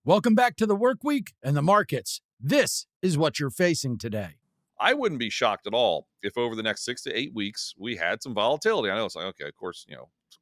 Welcome back to the work week and the markets. This is what you're facing today. I wouldn't be shocked at all if over the next 6 to 8 weeks, we had some volatility. I know it's like, okay, of course,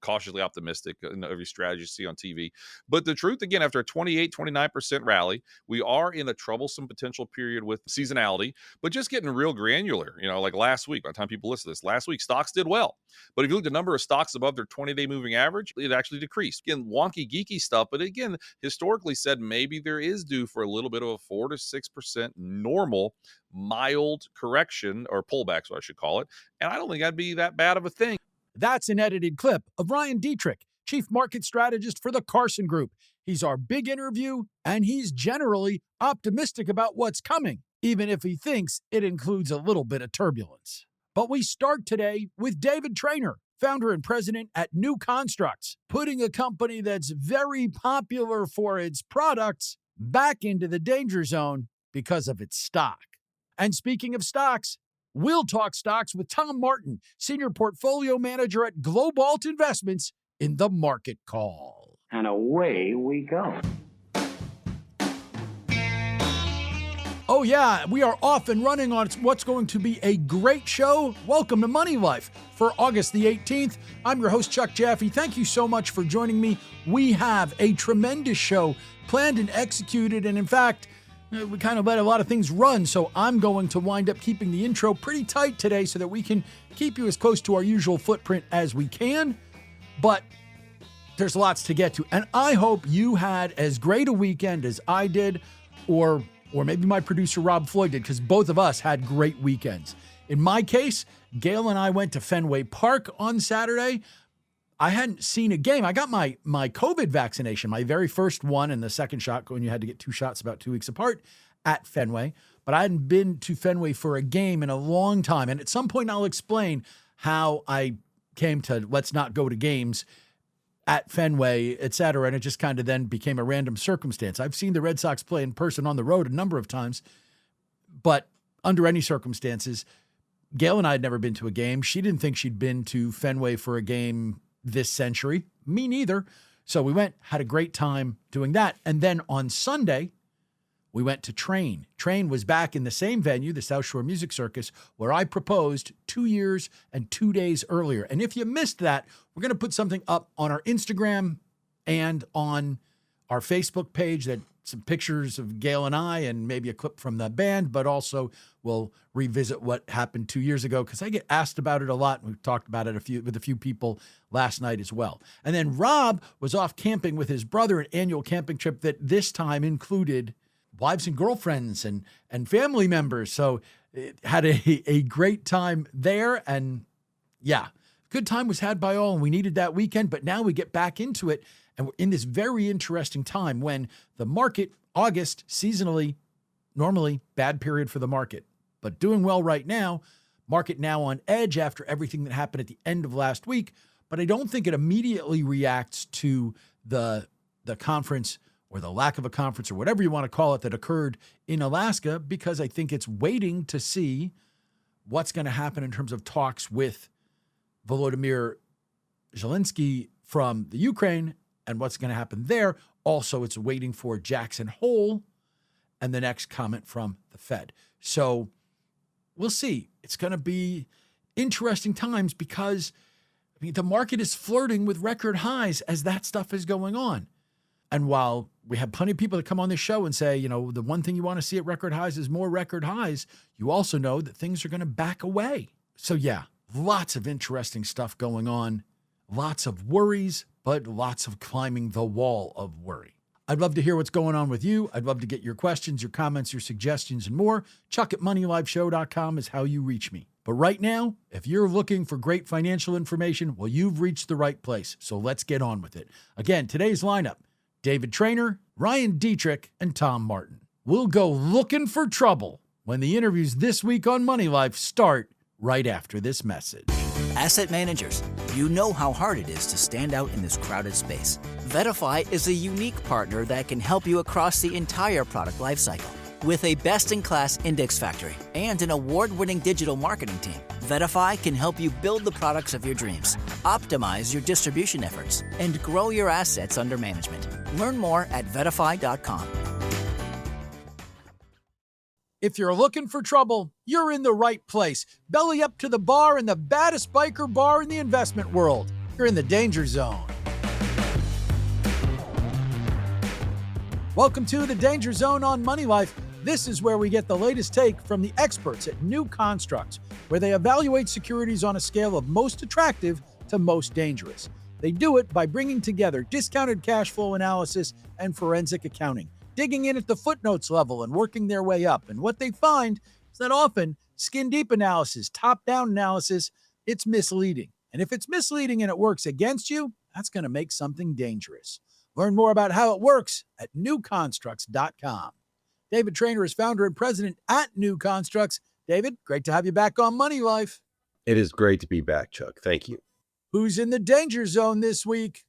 cautiously optimistic in every strategy you see on TV. But the truth, again, after a 28, 29% rally, we are in a troublesome potential period with seasonality, but just getting real granular, like last week, by the time people listen to this, last week, stocks did well. But if you look at the number of stocks above their 20-day moving average, it actually decreased. Again, wonky, geeky stuff. But again, historically said maybe there is due for a little bit of a 4 to 6% normal mild correction or pullback, so I should call it. And I don't think that'd be that bad of a thing. That's an edited clip of Ryan Detrick, Chief Market Strategist for the Carson Group. He's our big interview, and he's generally optimistic about what's coming, even if he thinks it includes a little bit of turbulence. But we start today with David Traynor, founder and president at New Constructs, putting a company that's very popular for its products back into the danger zone because of its stock. And speaking of stocks, we'll talk stocks with Tom Martin, Senior Portfolio Manager at Globalt Investments, in the Market Call. And away we go. Oh yeah, we are off and running on what's going to be a great show. Welcome to Money Life for August the 18th. I'm your host, Chuck Jaffe. Thank you so much for joining me. We have a tremendous show planned and executed, and in fact, we kind of let a lot of things run, so I'm going to wind up keeping the intro pretty tight today so that we can keep you as close to our usual footprint as we can. But there's lots to get to, and I hope you had as great a weekend as I did, or maybe my producer Rob Floyd did, because both of us had great weekends. In my case, Gail and I went to Fenway Park on Saturday. I hadn't seen a game. I got my COVID vaccination, my very first one, and the second shot when you had to get 2 shots about 2 weeks apart at Fenway. But I hadn't been to Fenway for a game in a long time. And at some point I'll explain how I came to let's not go to games at Fenway, et cetera. And it just kind of then became a random circumstance. I've seen the Red Sox play in person on the road a number of times, but under any circumstances, Gail and I had never been to a game. She didn't think she'd been to Fenway for a game this century. Me neither. So we went, had a great time doing that. And then on Sunday, we went to Train. Train was back in the same venue, the South Shore Music Circus, where I proposed 2 years and 2 days earlier. And if you missed that, we're going to put something up on our Instagram and on our Facebook page, that some pictures of Gail and I and maybe a clip from the band, but also we'll revisit what happened 2 years ago, because I get asked about it a lot. We've talked about it with a few people last night as well. And then Rob was off camping with his brother, an annual camping trip that this time included wives and girlfriends and family members. So it had a great time there. And yeah, good time was had by all, and we needed that weekend. But now we get back into it, and we're in this very interesting time when the market, August, seasonally, normally bad period for the market, but doing well right now. Market now on edge after everything that happened at the end of last week. But I don't think it immediately reacts to the conference or the lack of a conference or whatever you want to call it that occurred in Alaska, because I think it's waiting to see what's going to happen in terms of talks with Volodymyr Zelensky from the Ukraine and what's going to happen there. Also, it's waiting for Jackson Hole and the next comment from the Fed. So we'll see. It's going to be interesting times because the market is flirting with record highs as that stuff is going on. And while we have plenty of people that come on this show and say, the one thing you want to see at record highs is more record highs, you also know that things are going to back away. So yeah, lots of interesting stuff going on, lots of worries, but lots of climbing the wall of worry. I'd love to hear what's going on with you. I'd love to get your questions, your comments, your suggestions, and more. Chuck at moneylifeshow.com is how you reach me. But right now, if you're looking for great financial information, well, you've reached the right place. So let's get on with it. Again, today's lineup: David Traynor, Ryan Detrick, and Tom Martin. We'll go looking for trouble when the interviews this week on Money Life start right after this message. Asset managers, you know how hard it is to stand out in this crowded space. Detrick is a unique partner that can help you across the entire product lifecycle. With a best-in-class index factory and an award-winning digital marketing team, Detrick can help you build the products of your dreams, optimize your distribution efforts, and grow your assets under management. Learn more at Detify.com. If you're looking for trouble, you're in the right place. Belly up to the bar in the baddest biker bar in the investment world. You're in the danger zone. Welcome to the Danger Zone on Money Life. This is where we get the latest take from the experts at New Constructs, where they evaluate securities on a scale of most attractive to most dangerous. They do it by bringing together discounted cash flow analysis and forensic accounting, digging in at the footnotes level and working their way up. And what they find is that often skin-deep analysis, top-down analysis, it's misleading. And if it's misleading and it works against you, that's going to make something dangerous. Learn more about how it works at newconstructs.com. David Traynor is founder and president at New Constructs. David, great to have you back on Money Life. It is great to be back, Chuck. Thank you. Who's in the danger zone this week?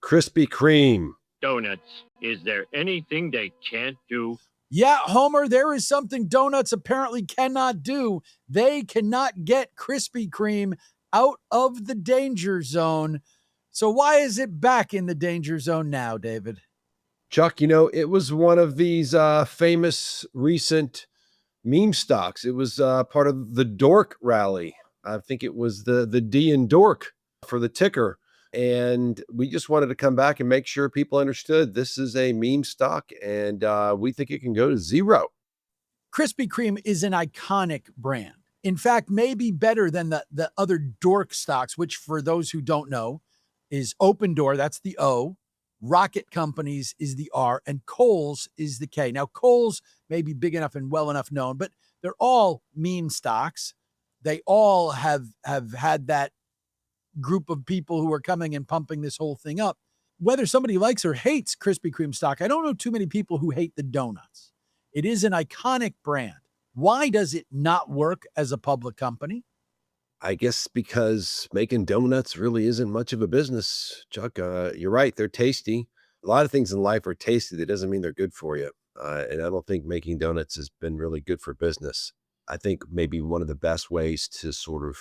Krispy Kreme. Donuts. Is there anything they can't do? Yeah, Homer, there is something donuts apparently cannot do. They cannot get Krispy Kreme out of the danger zone. So why is it back in the danger zone now, David? Chuck, it was one of these famous recent meme stocks. It was part of the Dork rally. I think it was the D in Dork for the ticker. And we just wanted to come back and make sure people understood this is a meme stock and we think it can go to zero. Krispy Kreme is an iconic brand. In fact, maybe better than the other Dork stocks, which for those who don't know is Open Door, that's the O, Rocket Companies is the R, and Kohl's is the K. Now, Kohl's may be big enough and well enough known, but they're all meme stocks. They all have had that group of people who are coming and pumping this whole thing up. Whether somebody likes or hates Krispy Kreme stock, I don't know too many people who hate the donuts. It is an iconic brand. Why does it not work as a public company? I guess because making donuts really isn't much of a business, Chuck. You're right. They're tasty. A lot of things in life are tasty. That doesn't mean they're good for you. And I don't think making donuts has been really good for business. I think maybe one of the best ways to sort of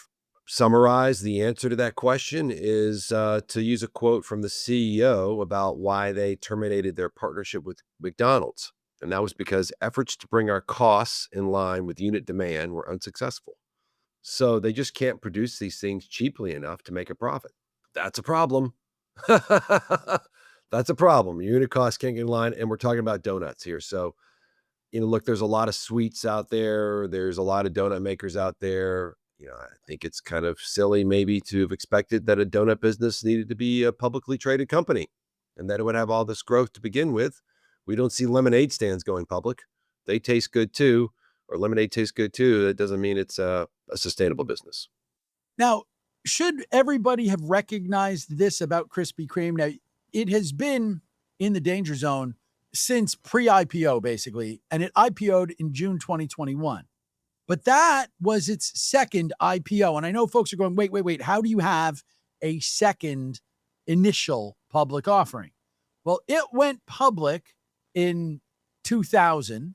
summarize the answer to that question is to use a quote from the CEO about why they terminated their partnership with McDonald's. And that was because efforts to bring our costs in line with unit demand were unsuccessful. So they just can't produce these things cheaply enough to make a profit. That's a problem. That's a problem. Unit costs can't get in line. And we're talking about donuts here. So, look, there's a lot of sweets out there. There's a lot of donut makers out there. I think it's kind of silly maybe to have expected that a donut business needed to be a publicly traded company and that it would have all this growth to begin with. We don't see lemonade stands going public. They taste good too, or lemonade tastes good too. That doesn't mean it's a sustainable business. Now, should everybody have recognized this about Krispy Kreme? Now, it has been in the danger zone since pre-IPO, basically, and it IPO'd in June 2021. But that was its second IPO. And I know folks are going, wait, how do you have a second initial public offering? Well, it went public in 2000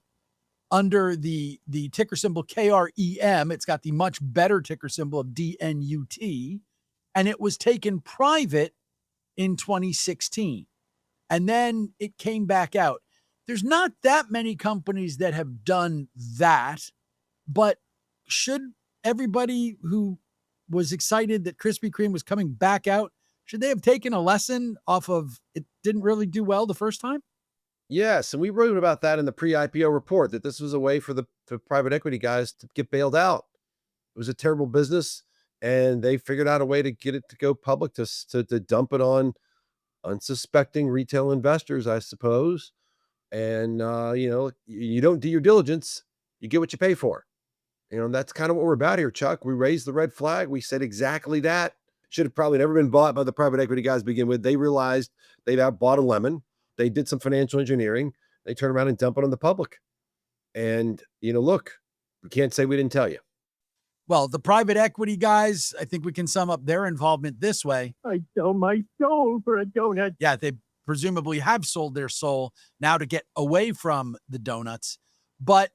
under the ticker symbol KREM. It's got the much better ticker symbol of DNUT. And it was taken private in 2016. And then it came back out. There's not that many companies that have done that. But should everybody who was excited that Krispy Kreme was coming back out, should they have taken a lesson off of it didn't really do well the first time? Yes, and we wrote about that in the pre-IPO report, that this was a way for the private equity guys to get bailed out. It was a terrible business, and they figured out a way to get it to go public, to dump it on unsuspecting retail investors, I suppose. And, you don't do your diligence, you get what you pay for. That's kind of what we're about here, Chuck. We raised the red flag. We said exactly that. Should have probably never been bought by the private equity guys to begin with. They realized they'd outbought a lemon. They did some financial engineering. They turned around and dumped it on the public. And, look, we can't say we didn't tell you. Well, the private equity guys, I think we can sum up their involvement this way. I sell my soul for a donut. Yeah, they presumably have sold their soul now to get away from the donuts. But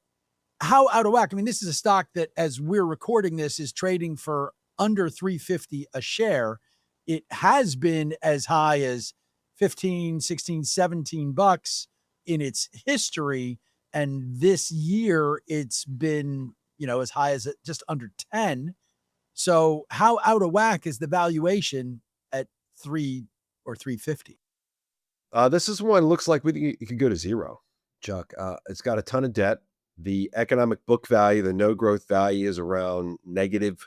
how out of whack? I mean, this is a stock that, as we're recording this, is trading for under $3.50 a share. It has been as high as 15, 16, 17 bucks in its history. And this year it's been, as high as just under 10. So how out of whack is the valuation at 3 or 350? This is one looks like it could go to zero, Chuck. It's got a ton of debt. The economic book value, the no growth value is around negative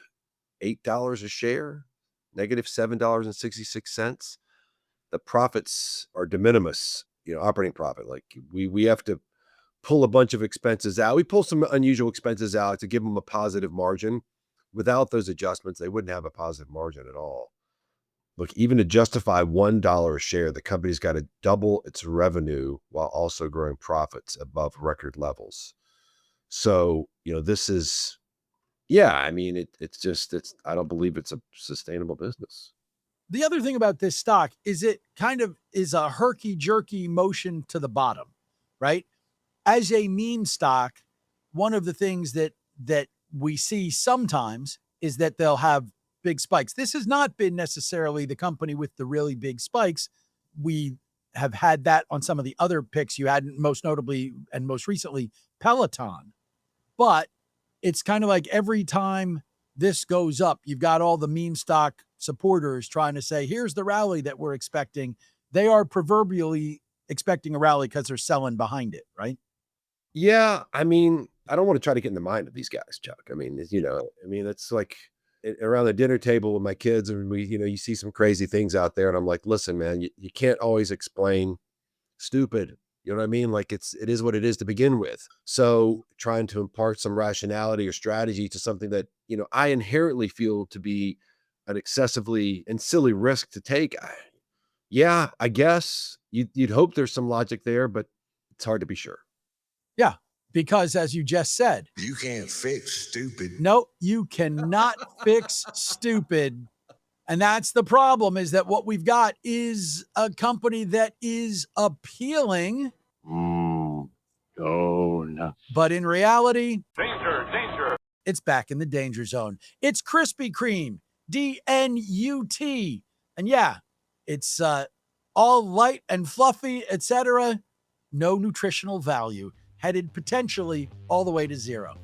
$8 a share, negative $7.66. The profits are de minimis, operating profit. Like we have to pull a bunch of expenses out. We pull some unusual expenses out to give them a positive margin. Without those adjustments, they wouldn't have a positive margin at all. Look, even to justify $1 a share, the company's got to double its revenue while also growing profits above record levels. So, this is, I mean, I don't believe it's a sustainable business. The other thing about this stock is it kind of is a herky-jerky motion to the bottom, right? As a meme stock, one of the things that we see sometimes is that they'll have big spikes. This has not been necessarily the company with the really big spikes. We have had that on some of the other picks you had, most notably and most recently, Peloton. But it's kind of like every time this goes up, you've got all the meme stock supporters trying to say, here's the rally that we're expecting. They are proverbially expecting a rally because they're selling behind it, right? Yeah. I mean, I don't want to try to get in the mind of these guys, Chuck. I mean, it's like around the dinner table with my kids and you see some crazy things out there and I'm like, listen, man, you can't always explain stupid. You know what I mean? Like it is what it is to begin with. So trying to impart some rationality or strategy to something that, I inherently feel to be an excessively and silly risk to take. I guess you'd hope there's some logic there, but it's hard to be sure. Yeah, because as you just said, you can't fix stupid. No, you cannot fix stupid. And that's the problem, is that what we've got is a company that is appealing. Oh, no. But in reality, Danger. it's back in the danger zone. It's Krispy Kreme, DNUT. And yeah, it's all light and fluffy, etc. No nutritional value, headed potentially all the way to zero.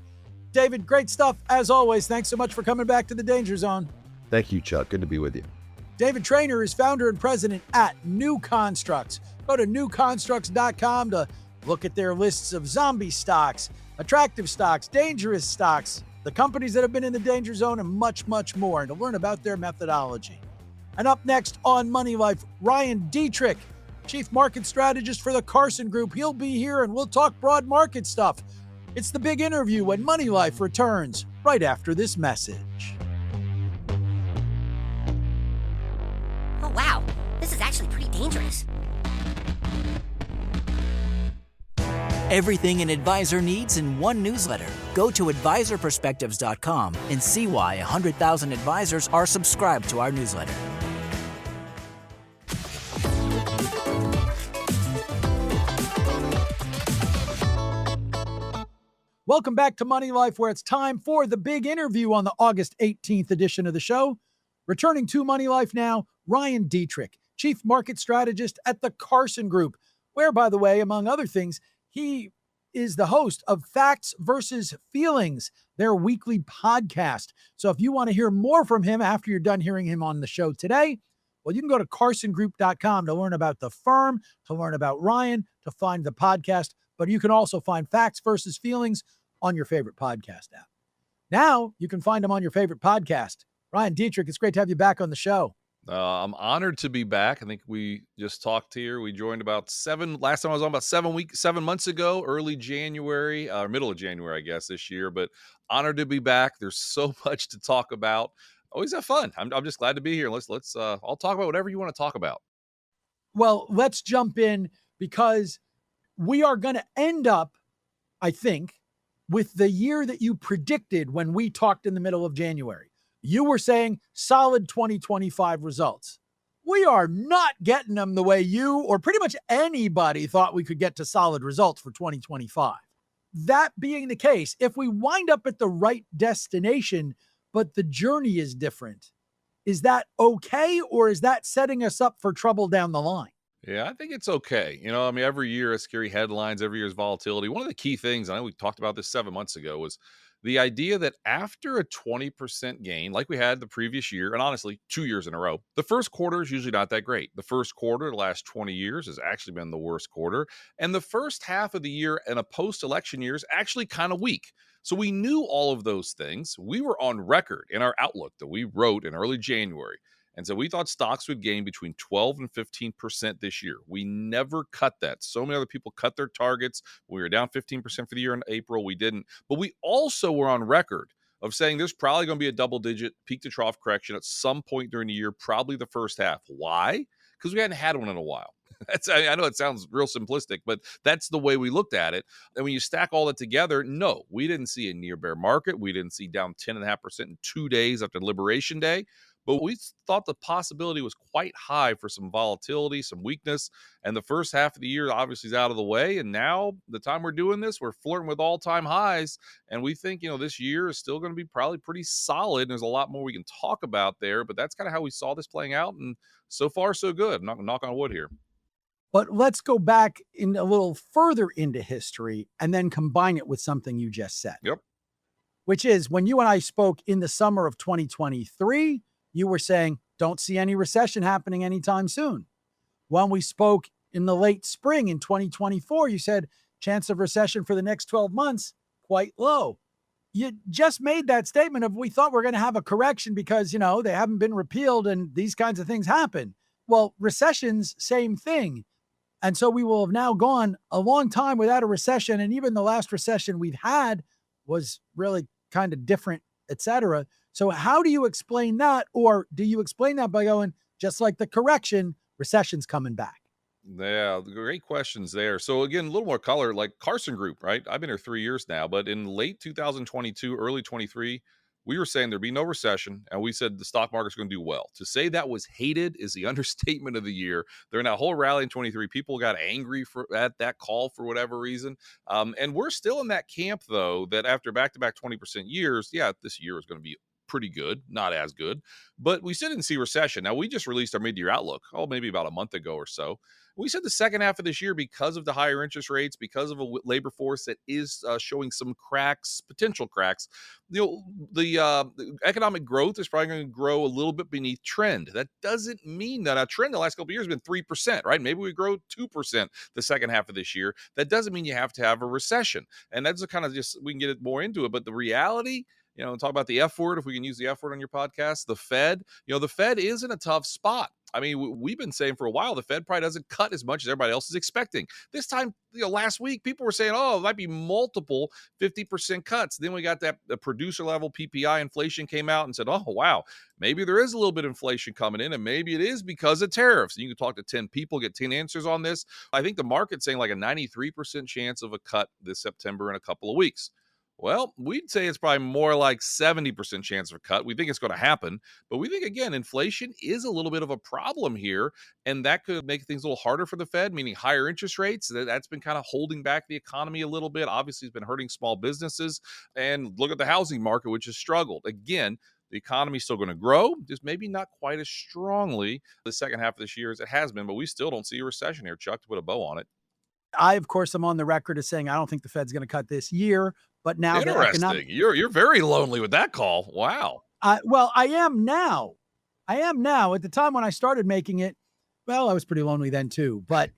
David, great stuff as always. Thanks so much for coming back to the Danger Zone. Thank you, Chuck. Good to be with you. David Traynor is founder and president at New Constructs. Go to newconstructs.com to look at their lists of zombie stocks, attractive stocks, dangerous stocks, the companies that have been in the danger zone, and much, much more, and to learn about their methodology. And up next on Money Life, Ryan Detrick, Chief Market Strategist for the Carson Group. He'll be here and we'll talk broad market stuff. It's the big interview when Money Life returns right after this message. Oh, wow. This is actually pretty dangerous. Everything an advisor needs in one newsletter. Go to advisorperspectives.com and see why 100,000 advisors are subscribed to our newsletter. Welcome back to Money Life, where it's time for the big interview on the August 18th edition of the show. Returning to Money Life now, Ryan Detrick, Chief Market Strategist at the Carson Group, where, by the way, among other things, he is the host of Facts versus Feelings, their weekly podcast. So if you want to hear more from him after you're done hearing him on the show today, well, you can go to carsongroup.com to learn about the firm, to learn about Ryan, to find the podcast. But you can also find Facts versus Feelings on your favorite podcast app. Now you can find him on your favorite podcast. Ryan Detrick, it's great to have you back on the show. I'm honored to be back. I think we just talked here. We joined last time I was on about 7 months ago, early January, or middle of January, I guess, this year. But honored to be back. There's so much to talk about. Always have fun. I'm just glad to be here. Let's I'll talk about whatever you want to talk about. Well, let's jump in, because we are going to end up, I think, with the year that you predicted when we talked in the middle of January. You were saying solid 2025 results. We are not getting them the way you or pretty much anybody thought we could get to solid results for 2025. That being the case, if we wind up at the right destination, but the journey is different, is that okay, or is that setting us up for trouble down the line? Yeah, I think it's okay. I mean, every year it's scary headlines, every year's volatility. One of the key things, I know we talked about this 7 months ago, was the idea that after a 20% gain, like we had the previous year, and honestly, 2 years in a row, the first quarter is usually not that great. The first quarter, the last 20 years, has actually been the worst quarter. And the first half of the year in a post election year is actually kind of weak. So we knew all of those things. We were on record in our outlook that we wrote in early January, and so we thought stocks would gain between 12 and 15% this year. We never cut that. So many other people cut their targets. We were down 15% for the year in April. We didn't. But we also were on record of saying there's probably going to be a double digit peak to trough correction at some point during the year, probably the first half. Why? Because we hadn't had one in a while. I know it sounds real simplistic, but that's the way we looked at it. And when you stack all that together, no, we didn't see a near bear market. We didn't see down 10.5% in 2 days after Liberation Day. But we thought the possibility was quite high for some volatility, some weakness. And the first half of the year obviously is out of the way. And now, the time we're doing this, we're flirting with all-time highs. And we think, this year is still going to be probably pretty solid. And there's a lot more we can talk about there. But that's kind of how we saw this playing out. And so far, so good. Knock on wood here. But let's go back in a little further into history and then combine it with something you just said. Yep. Which is when you and I spoke in the summer of 2023, you were saying, don't see any recession happening anytime soon. When we spoke in the late spring in 2024, you said, chance of recession for the next 12 months, quite low. You just made that statement of, we thought we're going to have a correction because, they haven't been repealed and these kinds of things happen. Well, recessions, same thing. And so we will have now gone a long time without a recession. And even the last recession we've had was really kind of different, et cetera. So how do you explain that? Or do you explain that by going, just like the correction, recession's coming back? Yeah, great questions there. So again, a little more color, like Carson Group, right? I've been here 3 years now, but in late 2022, early 23, we were saying there'd be no recession, and we said the stock market's going to do well. To say that was hated is the understatement of the year. During that whole rally in 23, people got angry at that call for whatever reason. And we're still in that camp, though, that after back-to-back 20% years, yeah, this year is going to be pretty good, not as good, but we still didn't see recession. Now, we just released our mid-year outlook, maybe about a month ago or so. We said the second half of this year, because of the higher interest rates, because of a labor force that is showing some cracks, potential cracks, the economic growth is probably going to grow a little bit beneath trend. That doesn't mean that a trend the last couple of years has been 3%, right? Maybe we grow 2% the second half of this year. That doesn't mean you have to have a recession. And that's kind of just, we can get more into it. But the reality, talk about the F word, if we can use the F word on your podcast, the Fed, the Fed is in a tough spot. I mean, we've been saying for a while, the Fed probably doesn't cut as much as everybody else is expecting. This time, last week, people were saying, it might be multiple 50% cuts. Then we got that producer level PPI inflation came out and said, oh, wow, maybe there is a little bit of inflation coming in, and maybe it is because of tariffs. You can talk to 10 people, get 10 answers on this. I think the market's saying like a 93% chance of a cut this September in a couple of weeks. Well, we'd say it's probably more like 70% chance of a cut. We think it's going to happen, but we think, again, inflation is a little bit of a problem here, and that could make things a little harder for the Fed, meaning higher interest rates. That's been kind of holding back the economy a little bit. Obviously, it's been hurting small businesses, and look at the housing market, which has struggled. Again, the economy's still going to grow, just maybe not quite as strongly the second half of this year as it has been, but we still don't see a recession here, Chuck, to put a bow on it. I, of course, am on the record as saying I don't think the Fed's going to cut this year. But now interesting. You're very lonely with that call. Wow. Well, I am now. At the time when I started making it, well, I was pretty lonely then too. But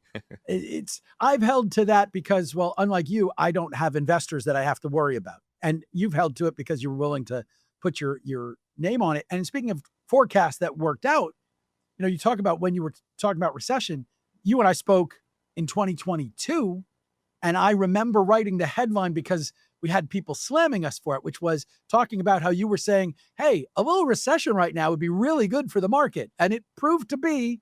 I've held to that because, well, unlike you, I don't have investors that I have to worry about. And you've held to it because you were willing to put your name on it. And speaking of forecasts that worked out, you talk about when you were talking about recession, you and I spoke in 2022. And I remember writing the headline because we had people slamming us for it, which was talking about how you were saying, hey, a little recession right now would be really good for the market. And it proved to be,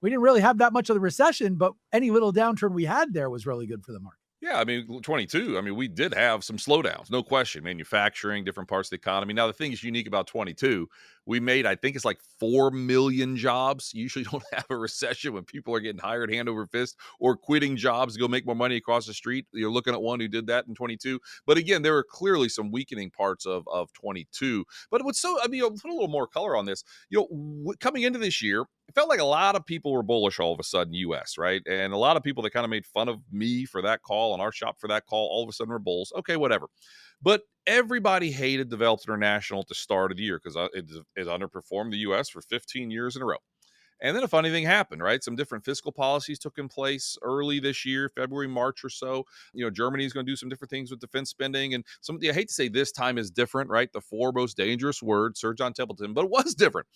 we didn't really have that much of the recession, but any little downturn we had there was really good for the market. Yeah, I mean, 22, we did have some slowdowns, no question. Manufacturing, different parts of the economy. Now, the thing is unique about 22, we made, I think it's like 4 million jobs. You usually don't have a recession when people are getting hired hand over fist or quitting jobs to go make more money across the street. You're looking at one who did that in 22. But again, there are clearly some weakening parts of 22. But what's put a little more color on this, coming into this year, it felt like a lot of people were bullish all of a sudden, US, right? And a lot of people that kind of made fun of me for that call and our shop for that call, all of a sudden were bulls. Okay, whatever. But everybody hated Developed International at the start of the year because it underperformed the US for 15 years in a row. And then a funny thing happened, right? Some different fiscal policies took in place early this year, February, March or so. Germany is going to do some different things with defense spending. And I hate to say this time is different, right? The four most dangerous words, Sir John Templeton, but it was different.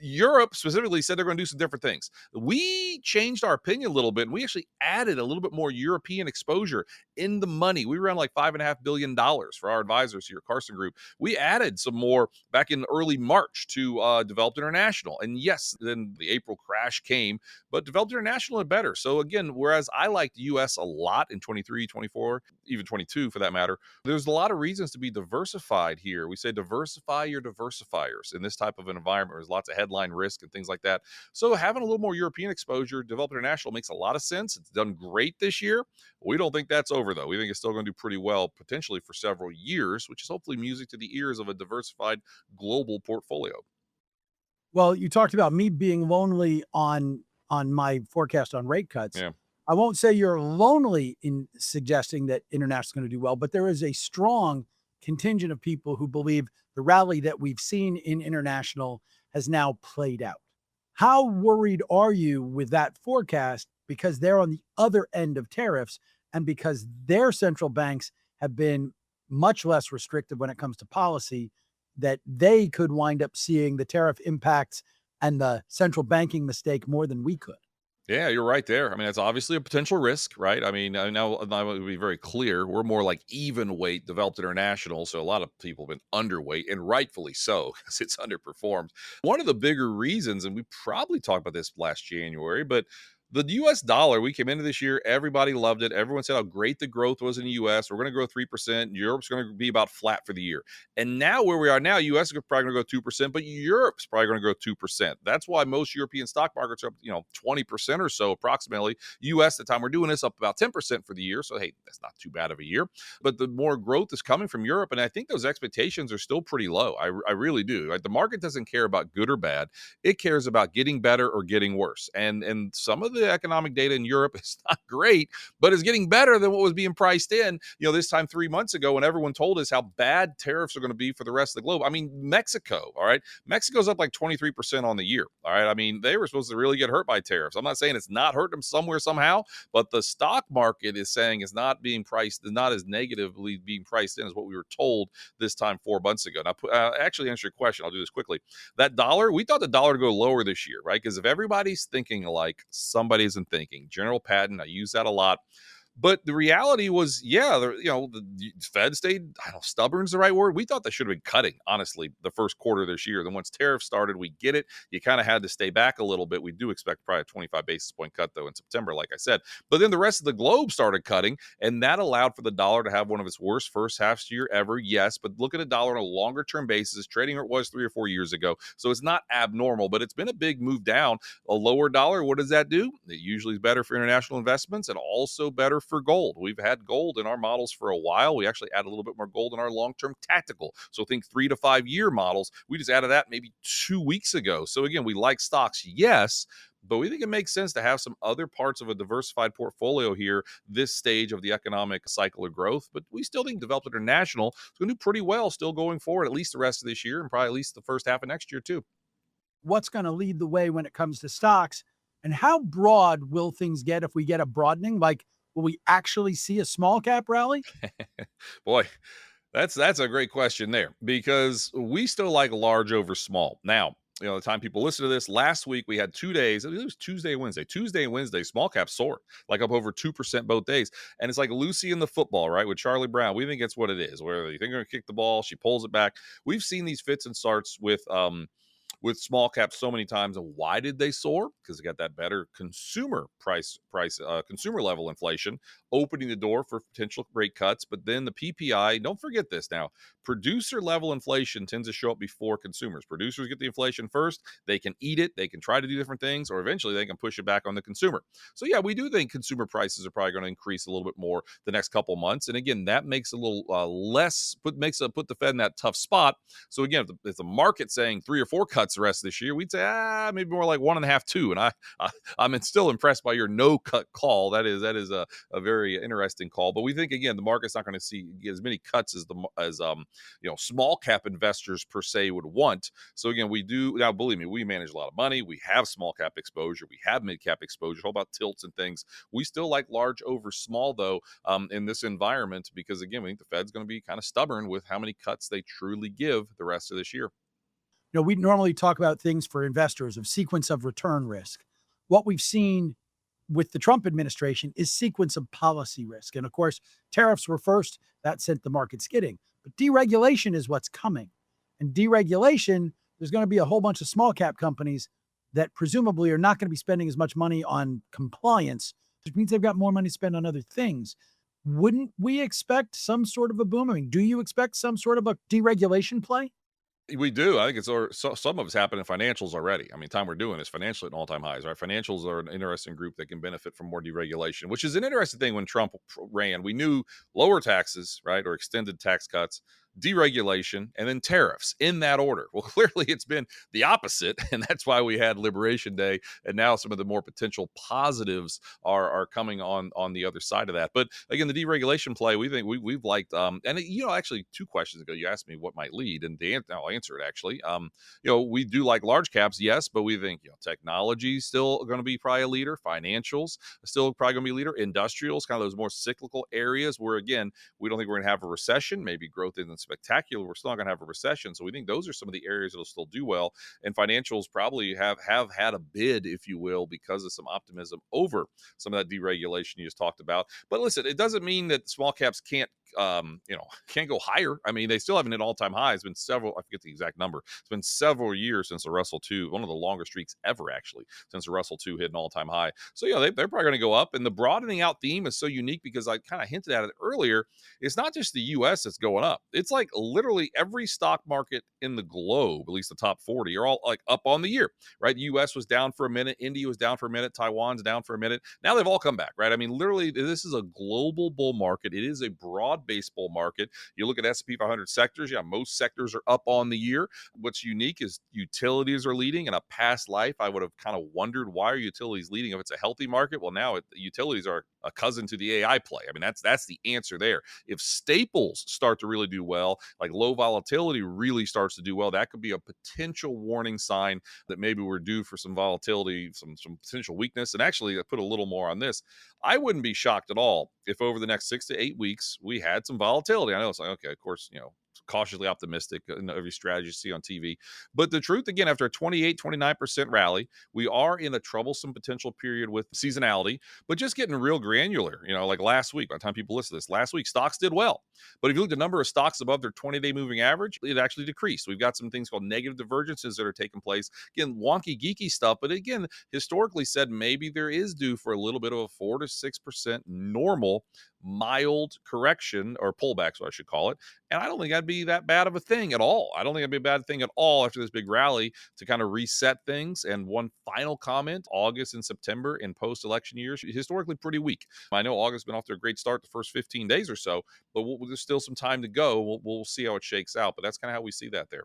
Europe specifically said they're going to do some different things. We changed our opinion a little bit, and we actually added a little bit more European exposure in the money. We ran like $5.5 billion for our advisors here at Carson Group. We added some more back in early March to Developed International. And yes, then the April crash came, but Developed International had better. So again, whereas I liked US a lot in 23, 24, even 22 for that matter, there's a lot of reasons to be diversified here. We say diversify your diversifiers in this type of an environment. There's lots of headline risk and things like that. So having a little more European exposure, Developed International makes a lot of sense. It's done great this year. We don't think that's over, though. We think it's still going to do pretty well, potentially for several years, which is hopefully music to the ears of a diversified global portfolio. Well, you talked about me being lonely on my forecast on rate cuts. Yeah. I won't say you're lonely in suggesting that international is going to do well, but there is a strong contingent of people who believe the rally that we've seen in international has now played out. How worried are you with that forecast? Because they're on the other end of tariffs and because their central banks have been much less restrictive when it comes to policy, that they could wind up seeing the tariff impacts and the central banking mistake more than we could. Yeah, you're right there. I mean, that's obviously a potential risk, right? I mean, now I want to be very clear. We're more like even weight Developed International. So a lot of people have been underweight, and rightfully so, because it's underperformed. One of the bigger reasons, and we probably talked about this last January, but the US dollar, we came into this year, everybody loved it. Everyone said how great the growth was in the US. We're going to grow 3%. Europe's going to be about flat for the year. And now where we are now, US is probably going to go 2%, but Europe's probably going to grow 2%. That's why most European stock markets are up, 20% or so approximately. US, at the time we're doing this, up about 10% for the year. So, hey, that's not too bad of a year. But the more growth is coming from Europe. And I think those expectations are still pretty low. I really do. Right? The market doesn't care about good or bad. It cares about getting better or getting worse. And some of the economic data in Europe is not great, but is getting better than what was being priced in, this time 3 months ago when everyone told us how bad tariffs are going to be for the rest of the globe. I mean, Mexico, all right? Mexico's up like 23% on the year, all right? I mean, they were supposed to really get hurt by tariffs. I'm not saying it's not hurt them somewhere, somehow, but the stock market is saying it's not being priced, not as negatively being priced in as what we were told this time 4 months ago. Now, actually answer your question. I'll do this quickly. That dollar, we thought the dollar to go lower this year, right? Because if everybody's thinking like somebody isn't thinking. General Patton, I use that a lot. But the reality was, the Fed stayed, stubborn is the right word. We thought they should have been cutting, honestly, the first quarter of this year. Then once tariffs started, we get it. You kind of had to stay back a little bit. We do expect probably a 25 basis point cut, though, in September, like I said. But then the rest of the globe started cutting, and that allowed for the dollar to have one of its worst first halves year ever, yes. But look at a dollar on a longer-term basis, trading where it was 3 or 4 years ago. So it's not abnormal, but it's been a big move down. A lower dollar, what does that do? It usually is better for international investments and also better for gold. We've had gold in our models for a while. We actually add a little bit more gold in our long-term tactical. So think 3 to 5 year models. We just added that maybe 2 weeks ago. So again, we like stocks, yes, but we think it makes sense to have some other parts of a diversified portfolio here, this stage of the economic cycle of growth. But we still think Developed International is going to do pretty well still going forward, at least the rest of this year and probably at least the first half of next year too. What's going to lead the way when it comes to stocks? And how broad will things get if we get a broadening? Like, will we actually see a small cap rally? Boy, that's a great question there, because we still like large over small. Now, the time people listen to this, last week we had 2 days. It was Tuesday and Wednesday. Tuesday and Wednesday, small caps soared, like up over 2% both days. And it's like Lucy in the football, right? With Charlie Brown. We think it's what it is. Where you think they're going to kick the ball, she pulls it back. We've seen these fits and starts with small caps so many times. And why did they soar? Because they got that better consumer consumer level inflation, opening the door for potential rate cuts. But then the PPI, don't forget this now, producer level inflation tends to show up before consumers. Producers get the inflation first. They can eat it. They can try to do different things, or eventually they can push it back on the consumer. So yeah, we do think consumer prices are probably going to increase a little bit more the next couple months. And again, that makes a little put the Fed in that tough spot. So again, if the market saying 3 or 4 cuts cuts the rest of this year, we'd say maybe more like 1.5, 2. And I'm still impressed by your no cut call. That is a very interesting call. But we think again the market's not going to get as many cuts as small cap investors per se would want. So again, we do now. Believe me, we manage a lot of money. We have small cap exposure. We have mid cap exposure. All about tilts and things. We still like large over small though in this environment because again, we think the Fed's going to be kind of stubborn with how many cuts they truly give the rest of this year. We normally talk about things for investors of sequence of return risk. What we've seen with the Trump administration is sequence of policy risk. And of course, tariffs were first. That sent the market skidding. But deregulation is what's coming. And deregulation, there's going to be a whole bunch of small cap companies that presumably are not going to be spending as much money on compliance, which means they've got more money to spend on other things. Wouldn't we expect some sort of a boom? I mean, do you expect some sort of a deregulation play? We do. I think some of it's happened in financials already. I mean, time we're doing is financially at all-time highs, right? Financials are an interesting group that can benefit from more deregulation, which is an interesting thing when Trump ran. We knew lower taxes, right, or extended tax cuts, deregulation, and then tariffs in that order. Well, clearly it's been the opposite, and that's why we had Liberation Day, and now some of the more potential positives are coming on the other side of that. But again, the deregulation play, we think we've liked, actually 2 questions ago, you asked me what might lead, and I'll answer it actually. We do like large caps, yes, but we think technology is still going to be probably a leader, financials still probably going to be a leader, industrials, kind of those more cyclical areas where again we don't think we're going to have a recession, maybe growth isn't spectacular, we're still not going to have a recession, so we think those are some of the areas that'll still do well, and financials probably have had a bid, if you will, because of some optimism over some of that deregulation you just talked about. But listen, it doesn't mean that small caps can't go higher. I mean, they still haven't hit all-time highs. It's been several, I forget the exact number. It's been several years since the Russell 2, one of the longest streaks ever, actually, since the Russell 2 hit an all-time high. So, they're probably going to go up. And the broadening out theme is so unique because I kind of hinted at it earlier. It's not just the U.S. that's going up. It's like literally every stock market in the globe, at least the top 40, are all like up on the year, right? The U.S. was down for a minute. India was down for a minute. Taiwan's down for a minute. Now they've all come back, right? I mean, literally, this is a global bull market. It is a broad baseball market. You look at S&P 500 sectors, most sectors are up on the year. What's unique is utilities are leading. In a past life, I would have kind of wondered, why are utilities leading if it's a healthy market? Well, now utilities are a cousin to the AI play. I mean, that's the answer there. If staples start to really do well, like low volatility really starts to do well, that could be a potential warning sign that maybe we're due for some volatility, some potential weakness. And actually, I put a little more on this. I wouldn't be shocked at all if over the next 6 to 8 weeks we had some volatility. I know it's like, okay, of course, cautiously optimistic in every strategy you see on TV. But the truth, again, after a 29% rally, we are in a troublesome potential period with seasonality, but just getting real granular, like last week, by the time people listen to this, last week, stocks did well. But if you look at the number of stocks above their 20-day moving average, it actually decreased. We've got some things called negative divergences that are taking place. Again, wonky, geeky stuff, but again, historically said maybe there is due for a little bit of a 4 to 6% normal mild correction or pullback, so I should call it. And I don't think that'd be that bad of a thing at all. I don't think it'd be a bad thing at all after this big rally to kind of reset things. And one final comment, August and September in post-election years, historically pretty weak. I know August has been off to a great start the first 15 days or so, but there's still some time to go. We'll see how it shakes out, but that's kind of how we see that there.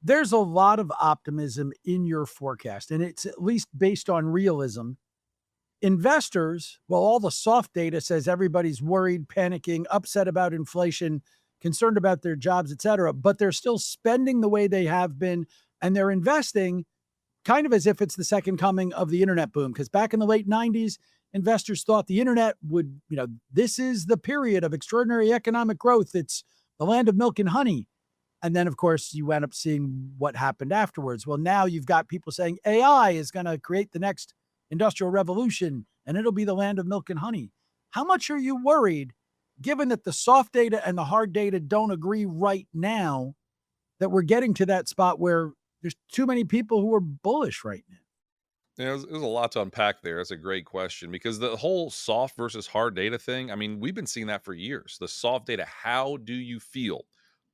There's a lot of optimism in your forecast, and it's at least based on realism. Investors, well, all the soft data says everybody's worried, panicking, upset about inflation, concerned about their jobs, et cetera, but they're still spending the way they have been, and they're investing kind of as if it's the second coming of the internet boom. Because back in the late 90s, investors thought the internet would, this is the period of extraordinary economic growth. It's the land of milk and honey. And then, of course, you end up seeing what happened afterwards. Well, now you've got people saying AI is going to create the next industrial revolution, and it'll be the land of milk and honey. How much are you worried, given that the soft data and the hard data don't agree right now, that we're getting to that spot where there's too many people who are bullish right now? There's a lot to unpack there. That's a great question because the whole soft versus hard data thing, I mean, we've been seeing that for years. The soft data, how do you feel?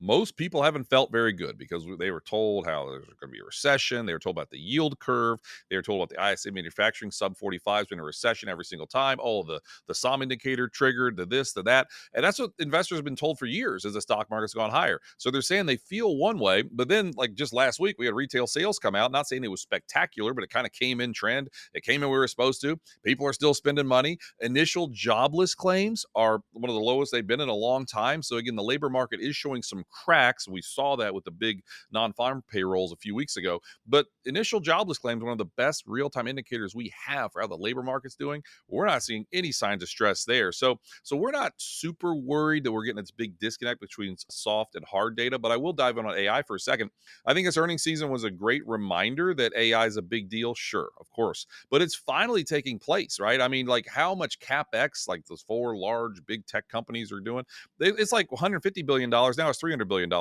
most people haven't felt very good because they were told how there's going to be a recession. They were told about the yield curve. They were told about the ISA manufacturing sub 45 has been a recession every single time. Oh, the SOM indicator triggered, the this, the that. And that's what investors have been told for years as the stock market's gone higher. So they're saying they feel one way, but then like just last week, we had retail sales come out. Not saying it was spectacular, but it kind of came in trend. It came in where we were supposed to. People are still spending money. Initial jobless claims are one of the lowest they've been in a long time. So again, the labor market is showing some cracks. We saw that with the big non-farm payrolls a few weeks ago. But initial jobless claims, one of the best real-time indicators we have for how the labor market's doing. We're not seeing any signs of stress there. So we're not super worried that we're getting this big disconnect between soft and hard data. But I will dive in on AI for a second. I think this earnings season was a great reminder that AI is a big deal. Sure, of course. But it's finally taking place, right? I mean, like how much CapEx, like those 4 large big tech companies are doing, it's like $150 billion. Now it's $300 billion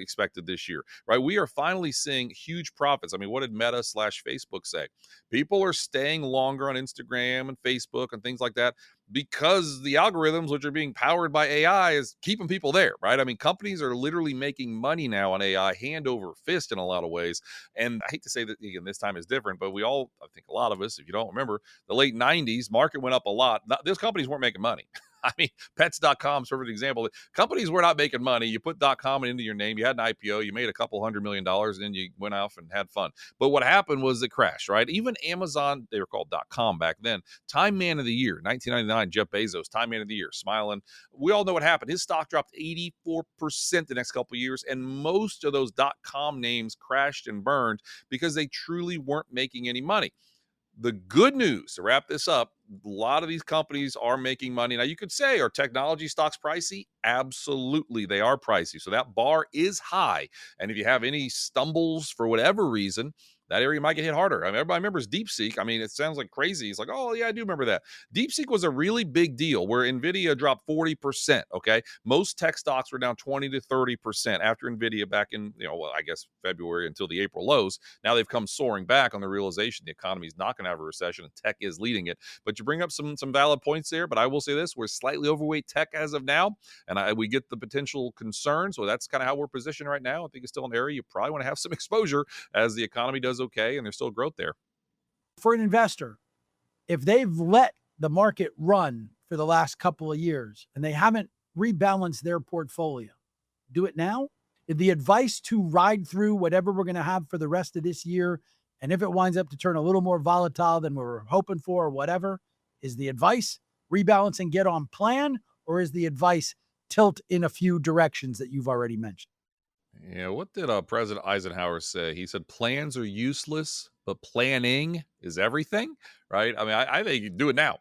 expected this year, right? We are finally seeing huge profits. I mean, what did Meta / Facebook say? People are staying longer on Instagram and Facebook and things like that because the algorithms, which are being powered by AI, is keeping people there, right? I mean, companies are literally making money now on AI hand over fist in a lot of ways. And I hate to say that, again, this time is different, but we all, I think a lot of us, if you don't remember, the late 90s, market went up a lot. Those companies weren't making money. I mean, pets.com is a perfect example. Companies were not making money. You put .com into your name. You had an IPO. You made a couple $100 million, and then you went off and had fun. But what happened was it crashed, right? Even Amazon, they were called .com back then. Time Man of the Year, 1999, Jeff Bezos, Time Man of the Year, smiling. We all know what happened. His stock dropped 84% the next couple of years, and most of those .com names crashed and burned because they truly weren't making any money. The good news, to wrap this up, a lot of these companies are making money. Now, you could say, are technology stocks pricey? Absolutely, they are pricey. So that bar is high. And if you have any stumbles for whatever reason, that area might get hit harder. I mean, everybody remembers DeepSeek. I mean, it sounds like crazy. It's like, oh, yeah, I do remember that. DeepSeek was a really big deal where NVIDIA dropped 40%, okay? Most tech stocks were down 20 to 30% after NVIDIA back in, I guess February until the April lows. Now they've come soaring back on the realization the economy is not going to have a recession and tech is leading it. But you bring up some valid points there, but I will say this, we're slightly overweight tech as of now, and we get the potential concerns. So that's kind of how we're positioned right now. I think it's still an area you probably want to have some exposure as the economy does okay and there's still growth there. For an investor, if they've let the market run for the last couple of years and they haven't rebalanced their portfolio, do it now. The advice to ride through whatever we're going to have for the rest of this year, and if it winds up to turn a little more volatile than we were hoping for or whatever, is the advice rebalance and get on plan, or is the advice tilt in a few directions that you've already mentioned? Yeah, what did President Eisenhower say? He said plans are useless, but planning is everything, right? I mean, I think you do it now.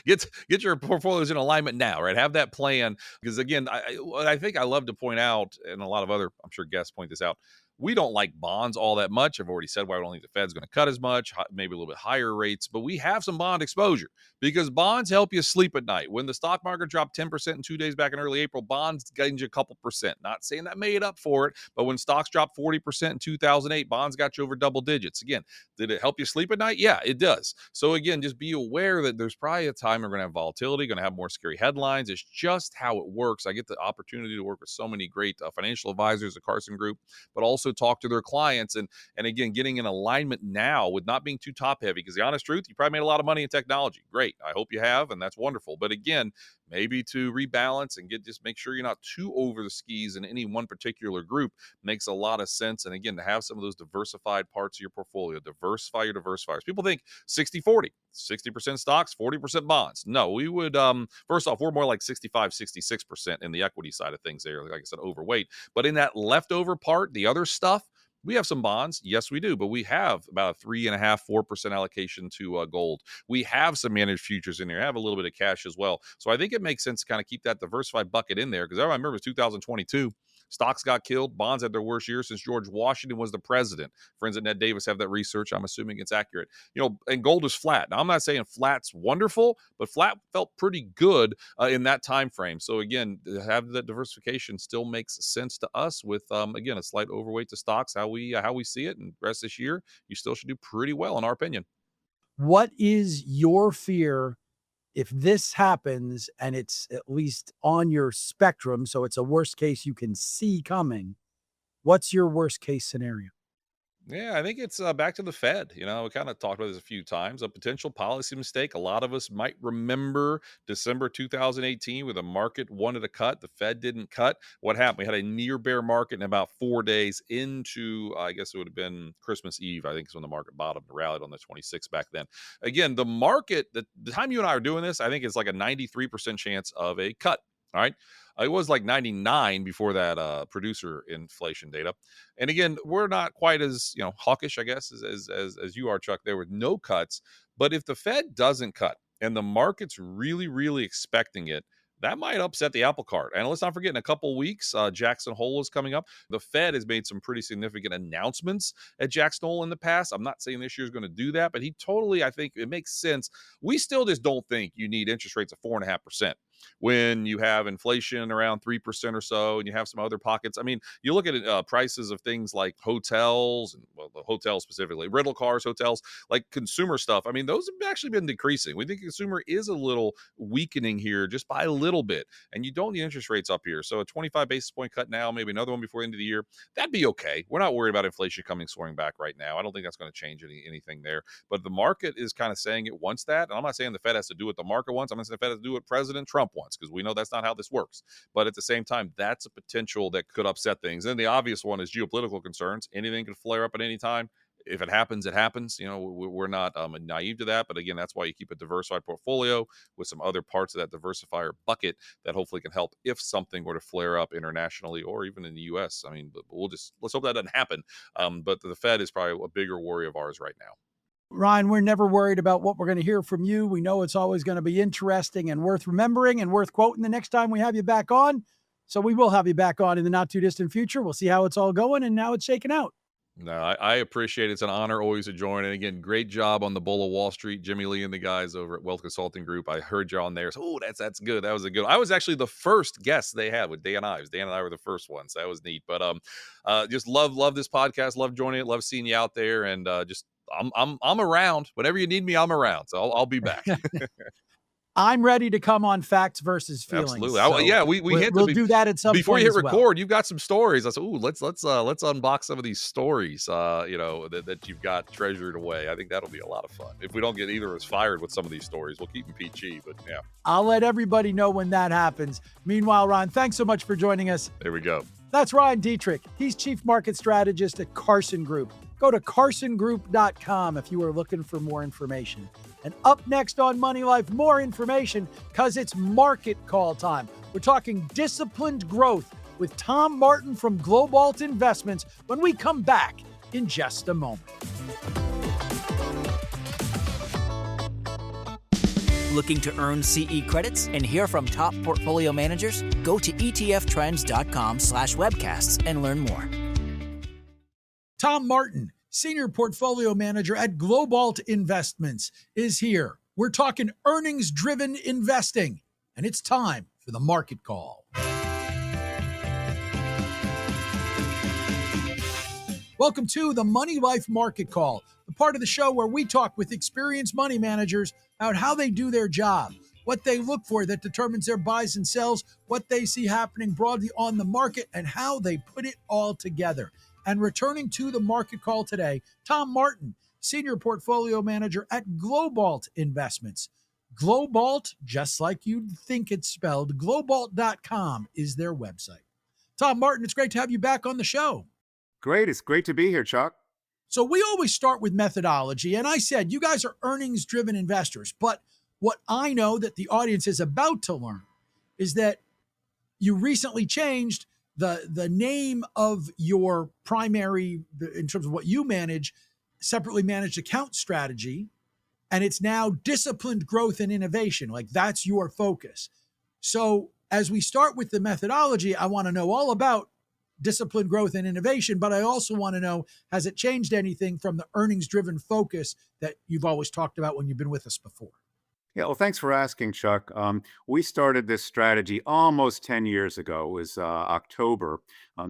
get your portfolios in alignment now, right? Have that plan. Because again, I think I love to point out, and a lot of other, I'm sure guests point this out, we don't like bonds all that much. I've already said why I don't think the Fed's going to cut as much, maybe a little bit higher rates, but we have some bond exposure because bonds help you sleep at night. When the stock market dropped 10% in 2 days back in early April, bonds gained you a couple percent. Not saying that made up for it, but when stocks dropped 40% in 2008, bonds got you over double digits. Again, did it help you sleep at night? Yeah, it does. So again, just be aware that there's probably a time we're going to have volatility, going to have more scary headlines. It's just how it works. I get the opportunity to work with so many great financial advisors at Carson Group, but also talk to their clients and again, getting in alignment now with not being too top heavy, because the honest truth, you probably made a lot of money in technology. Great. I hope you have, and that's wonderful. But again, maybe to rebalance and just make sure you're not too over the skis in any one particular group makes a lot of sense. And again, to have some of those diversified parts of your portfolio, diversify your diversifiers. People think 60-40, 60% stocks, 40% bonds. No, we would, first off, we're more like 65, 66% in the equity side of things there. Like I said, overweight. But in that leftover part, the other stuff, we have some bonds. Yes, we do. But we have about a 3.5%, 4% allocation to gold. We have some managed futures in there. Have a little bit of cash as well. So I think it makes sense to kind of keep that diversified bucket in there, because I remember it was 2022. Stocks got killed. Bonds had their worst year since George Washington was the president. Friends at Ned Davis have that research. I'm assuming it's accurate. And gold is flat. Now, I'm not saying flat's wonderful, but flat felt pretty good in that time frame. So again, to have that diversification still makes sense to us with, again, a slight overweight to stocks, how we see it. And the rest of this year, you still should do pretty well, in our opinion. What is your fear if this happens and it's at least on your spectrum, so it's a worst case you can see coming, what's your worst case scenario? Yeah, I think it's back to the Fed. We kind of talked about this a few times. A potential policy mistake. A lot of us might remember December 2018 where the market wanted a cut. The Fed didn't cut. What happened? We had a near bear market in about 4 days into, I guess it would have been Christmas Eve. I think is when the market bottomed, rallied on the 26th back then. Again, the market, the time you and I are doing this, I think it's like a 93% chance of a cut. All right. It was like 99 before that producer inflation data. And again, we're not quite as hawkish, I guess, as you are, Chuck. There were no cuts, but if the Fed doesn't cut and the market's really, really expecting it, that might upset the apple cart. And let's not forget, in a couple weeks, Jackson Hole is coming up. The Fed has made some pretty significant announcements at Jackson Hole in the past. I'm not saying this year is going to do that, but I think it makes sense. We still just don't think you need interest rates of 4.5% when you have inflation around 3% or so, and you have some other pockets. I mean, you look at prices of things like hotels, and the hotels specifically, rental cars, hotels, like consumer stuff. I mean, those have actually been decreasing. We think consumer is a little weakening here just by a little bit, and you don't need interest rates up here. So a 25 basis point cut now, maybe another one before the end of the year, that'd be okay. We're not worried about inflation coming soaring back right now. I don't think that's going to change anything there. But the market is kind of saying it wants that. And I'm not saying the Fed has to do what the market wants. I'm not saying the Fed has to do what President Trump wants, because we know that's not how this works. But at the same time, that's a potential that could upset things. And the obvious one is geopolitical concerns. Anything could flare up at any time. If it happens, it happens. We're not naive to that. But again, that's why you keep a diversified portfolio with some other parts of that diversifier bucket that hopefully can help if something were to flare up internationally or even in the U.S. I mean, let's hope that doesn't happen. But the Fed is probably a bigger worry of ours right now. Ryan, we're never worried about what we're going to hear from you. We know it's always going to be interesting and worth remembering and worth quoting the next time we have you back on. So we will have you back on in the not too distant future. We'll see how it's all going and how it's shaking out. No, I appreciate it. It's an honor always to join. And again, great job on the Bull of Wall Street, Jimmy Lee and the guys over at Wealth Consulting Group. I heard you on there. So, that's good. That was a good. I was actually the first guest they had with Dan Ives. Dan and I were the first ones. So that was neat. But just love this podcast. Love joining it. Love seeing you out there. And just I'm around. Whenever you need me, I'm around. So I'll be back. I'm ready to come on Facts versus Feelings. Absolutely. So we'll do that at some point. Before you hit record, well. you've got some stories. I said, let's unbox some of these stories, that you've got treasured away. I think that'll be a lot of fun. If we don't get either of us fired with some of these stories, we'll keep them PG, but yeah. I'll let everybody know when that happens. Meanwhile, Ryan, thanks so much for joining us. There we go. That's Ryan Detrick. He's Chief Market Strategist at Carson Group. Go to carsongroup.com if you are looking for more information. And up next on Money Life, more information because it's market call time. We're talking disciplined growth with Tom Martin from Globalt Investments when we come back in just a moment. Looking to earn CE credits and hear from top portfolio managers? Go to etftrends.com/webcasts and learn more. Tom Martin, Senior Portfolio Manager at Globalt Investments, is here. We're talking earnings-driven investing, and it's time for the market call. Welcome to the Money Life Market Call, the part of the show where we talk with experienced money managers about how they do their job, what they look for that determines their buys and sells, what they see happening broadly on the market, and how they put it all together. And returning to the market call today, Tom Martin, Senior Portfolio Manager at Globalt Investments. Globalt, just like you'd think it's spelled, globalt.com is their website. Tom Martin, it's great to have you back on the show. Great. It's great to be here, Chuck. So we always start with methodology, and I said you guys are earnings-driven investors, but what I know that the audience is about to learn is that you recently changed the name of your primary, in terms of what you manage, separately managed account strategy, and it's now disciplined growth and innovation. Like that's your focus. So as we start with the methodology, I want to know all about disciplined growth and innovation, but I also want to know, has it changed anything from the earnings-driven focus that you've always talked about when you've been with us before? Yeah, well, thanks for asking, Chuck. We started this strategy almost 10 years ago. It was October.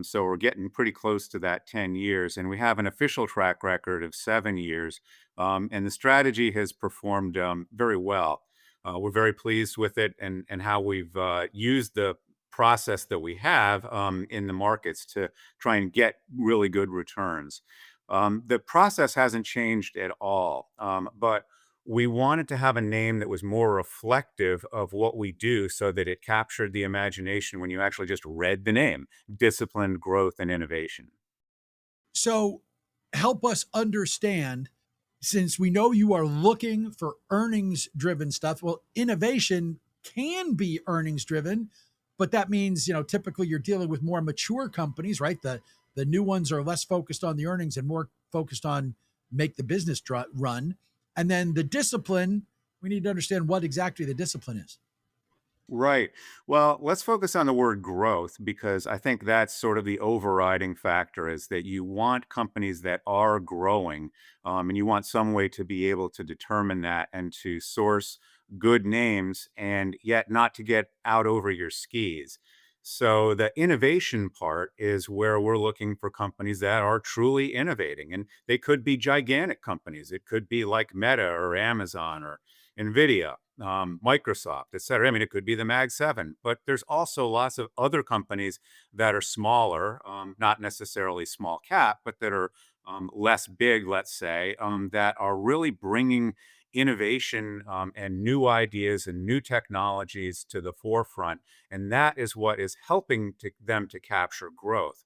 So we're getting pretty close to that 10 years. And we have an official track record of 7 years. And the strategy has performed very well. We're very pleased with it and how we've used the process that we have in the markets to try and get really good returns. The process hasn't changed at all, but we wanted to have a name that was more reflective of what we do so that it captured the imagination when you actually just read the name: Disciplined Growth and Innovation. So help us understand, since we know you are looking for earnings driven stuff. Well, innovation can be earnings driven, but that means, typically you're dealing with more mature companies, right? The new ones are less focused on the earnings and more focused on make the business run. And then the discipline, we need to understand what exactly the discipline is. Right. Well, let's focus on the word growth because I think that's sort of the overriding factor is that you want companies that are growing, and you want some way to be able to determine that and to source good names and yet not to get out over your skis. So the innovation part is where we're looking for companies that are truly innovating, and they could be gigantic companies. It could be like Meta or Amazon or Nvidia, Microsoft, et cetera. I mean, it could be the Mag 7, but there's also lots of other companies that are smaller, not necessarily small cap, but that are less big, let's say, that are really bringing innovation and new ideas and new technologies to the forefront. And that is what is helping them to capture growth.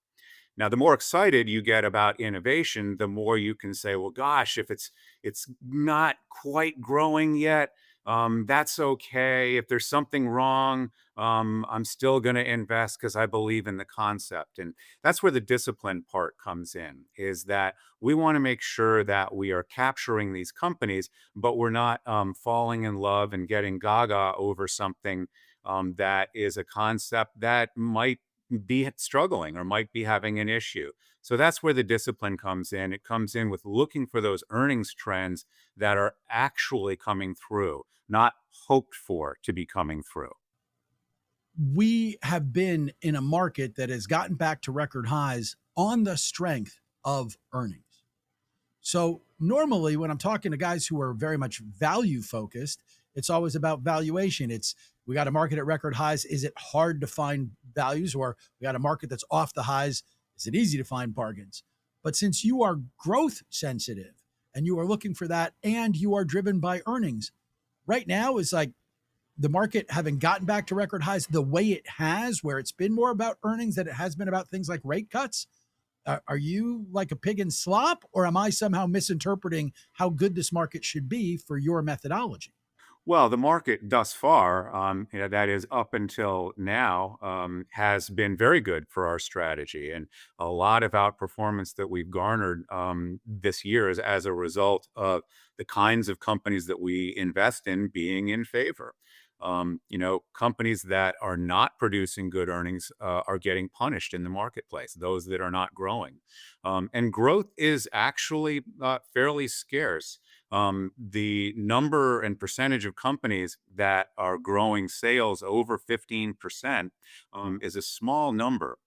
Now, the more excited you get about innovation, the more you can say, well, gosh, if it's not quite growing yet, that's okay. If there's something wrong, I'm still going to invest because I believe in the concept. And that's where the discipline part comes in, is that we want to make sure that we are capturing these companies, but we're not falling in love and getting gaga over something that is a concept that might be struggling or might be having an issue. So that's where the discipline comes in. It comes in with looking for those earnings trends that are actually coming through, not hoped for to be coming through. We have been in a market that has gotten back to record highs on the strength of earnings. So normally when I'm talking to guys who are very much value focused, it's always about valuation. It's we got a market at record highs. Is it hard to find values? Or we got a market that's off the highs. Is it easy to find bargains? But since you are growth sensitive and you are looking for that and you are driven by earnings, right now is like the market having gotten back to record highs the way it has, where it's been more about earnings than it has been about things like rate cuts. Are you like a pig in slop, or am I somehow misinterpreting how good this market should be for your methodology? Well, the market thus far, that is up until now, has been very good for our strategy, and a lot of outperformance that we've garnered this year is as a result of the kinds of companies that we invest in being in favor. Companies that are not producing good earnings are getting punished in the marketplace, those that are not growing. And growth is actually fairly scarce. The number and percentage of companies that are growing sales over 15% is a small number.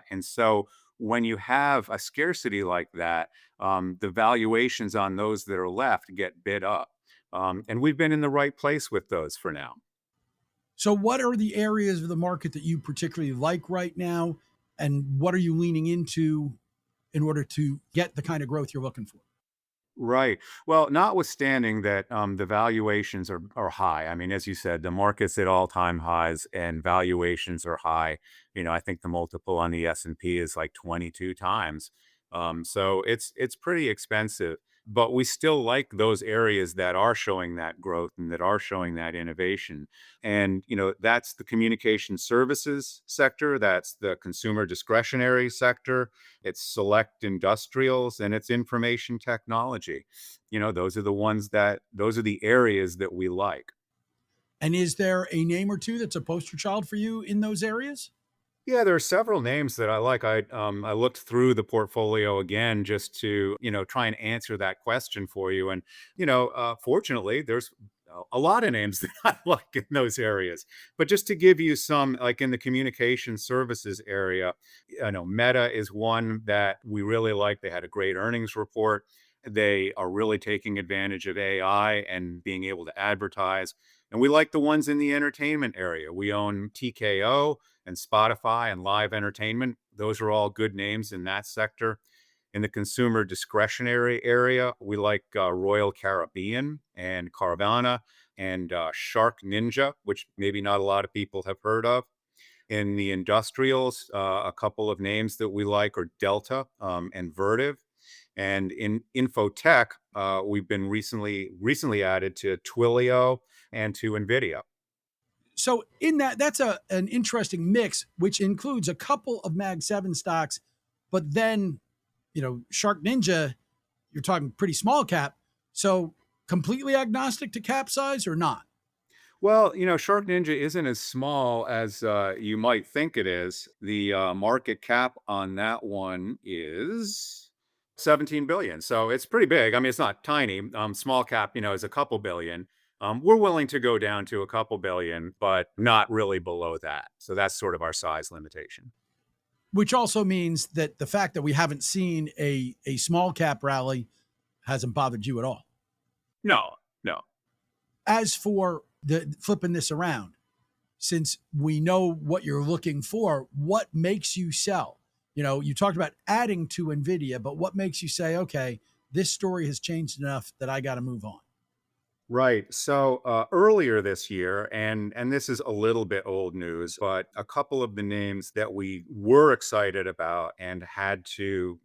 And so when you have a scarcity like that, the valuations on those that are left get bid up. And we've been in the right place with those for now. So, what are the areas of the market that you particularly like right now? And what are you leaning into in order to get the kind of growth you're looking for? Right. Well, notwithstanding that the valuations are high. I mean, as you said, the market's at all-time highs and valuations are high. I think the multiple on the S&P is like 22 times. So it's pretty expensive, but we still like those areas that are showing that growth and that are showing that innovation. And, that's the communication services sector, that's the consumer discretionary sector, it's select industrials, and it's information technology. Those are the areas that we like. And is there a name or two that's a poster child for you in those areas? Yeah, there are several names that I like. I looked through the portfolio again just to try and answer that question for you. And fortunately, there's a lot of names that I like in those areas. But just to give you some, like in the communication services area, Meta is one that we really like. They had a great earnings report. They are really taking advantage of AI and being able to advertise. And we like the ones in the entertainment area. We own TKO and Spotify and Live Entertainment. Those are all good names in that sector. In the consumer discretionary area, we like Royal Caribbean and Carvana and Shark Ninja, which maybe not a lot of people have heard of. In the industrials, a couple of names that we like are Delta and Vertiv. And in infotech, we've been recently added to Twilio and to NVIDIA. So in that's an interesting mix, which includes a couple of Mag 7 stocks, but then, Shark Ninja, you're talking pretty small cap. So completely agnostic to cap size or not? Well, Shark Ninja isn't as small as you might think it is. The market cap on that one is 17 billion. So it's pretty big. I mean, it's not tiny. Small cap, is a couple billion. We're willing to go down to a couple billion, but not really below that. So that's sort of our size limitation. Which also means that the fact that we haven't seen a small cap rally hasn't bothered you at all. No, no. As for the flipping this around, since we know what you're looking for, what makes you sell? You talked about adding to NVIDIA, but what makes you say, okay, this story has changed enough that I got to move on? Right. So earlier this year, and this is a little bit old news, but a couple of the names that we were excited about and had to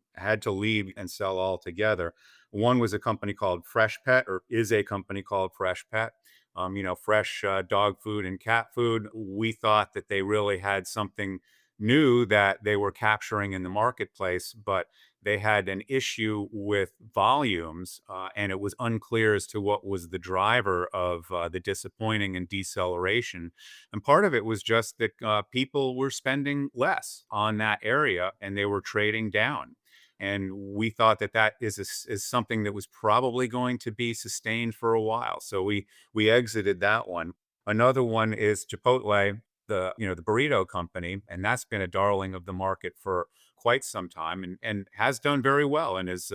leave and sell altogether. One was a company called Freshpet, or is a company called Freshpet. Fresh dog food and cat food. We thought that they really had something new that they were capturing in the marketplace, but they had an issue with volumes, and it was unclear as to what was the driver of the disappointing and deceleration. And part of it was just that people were spending less on that area and they were trading down. And we thought that is something that was probably going to be sustained for a while. So we exited that one. Another one is Chipotle, the burrito company, and that's been a darling of the market for quite some time and has done very well and is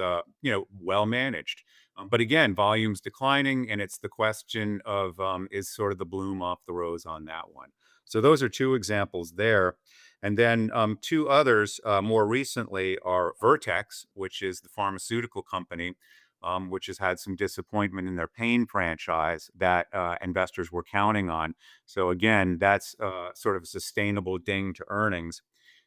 well managed. But again, volumes declining, and it's the question of is sort of the bloom off the rose on that one. So those are two examples there. And then two others more recently are Vertex, which is the pharmaceutical company, which has had some disappointment in their pain franchise that investors were counting on. So again, that's sort of a sustainable ding to earnings.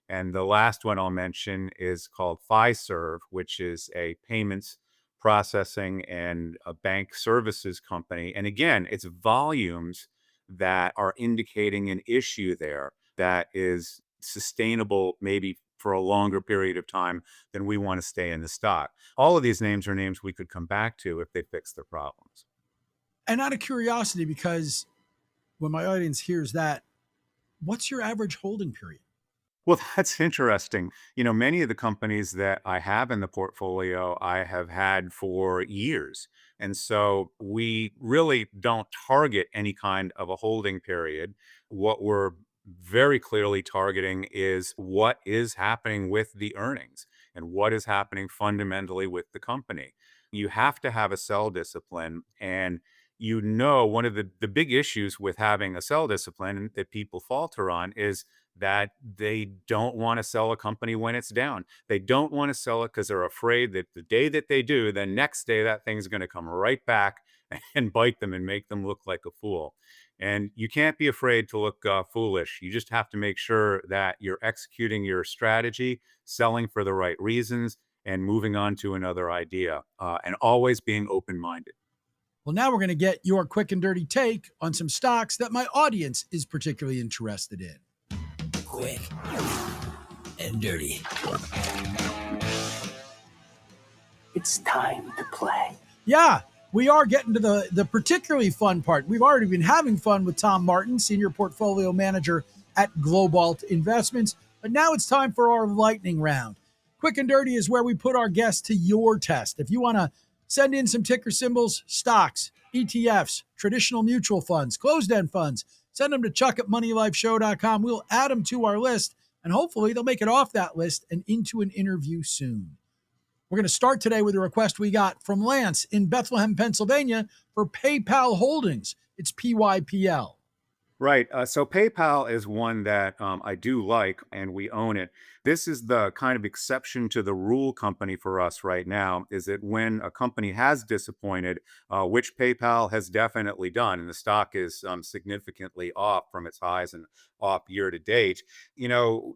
And the last one I'll mention is called Fiserv, which is a payments processing and a bank services company. And again, it's volumes that are indicating an issue there that is sustainable maybe for a longer period of time than we want to stay in the stock. All of these names are names we could come back to if they fix their problems. And out of curiosity, because when my audience hears that, what's your average holding period? Well, that's interesting. Many of the companies that I have in the portfolio, I have had for years. And so we really don't target any kind of a holding period. What we're very clearly targeting is what is happening with the earnings and what is happening fundamentally with the company. You have to have a sell discipline. And one of the big issues with having a sell discipline that people falter on is that they don't want to sell a company when it's down. They don't want to sell it because they're afraid that the day that they do, the next day that thing's going to come right back and bite them and make them look like a fool. And you can't be afraid to look foolish. You just have to make sure that you're executing your strategy, selling for the right reasons, and moving on to another idea, and always being open-minded. Well, now we're going to get your quick and dirty take on some stocks that my audience is particularly interested in. Quick and dirty. It's time to play. Yeah, we are getting to the particularly fun part. We've already been having fun with Tom Martin, Senior Portfolio Manager at Globalt Investments, but now it's time for our lightning round. Quick and dirty is where we put our guests to your test. If you want to send in some ticker symbols, stocks, ETFs, traditional mutual funds, closed-end funds, send them to chuck@moneylifeshow.com. We'll add them to our list, and hopefully they'll make it off that list and into an interview soon. We're going to start today with a request we got from Lance in Bethlehem, Pennsylvania for PayPal Holdings. It's PYPL. Right. So PayPal is one that I do like, and we own it. This is the kind of exception to the rule company for us right now, is that when a company has disappointed, which PayPal has definitely done, and the stock is significantly off from its highs and off year to date,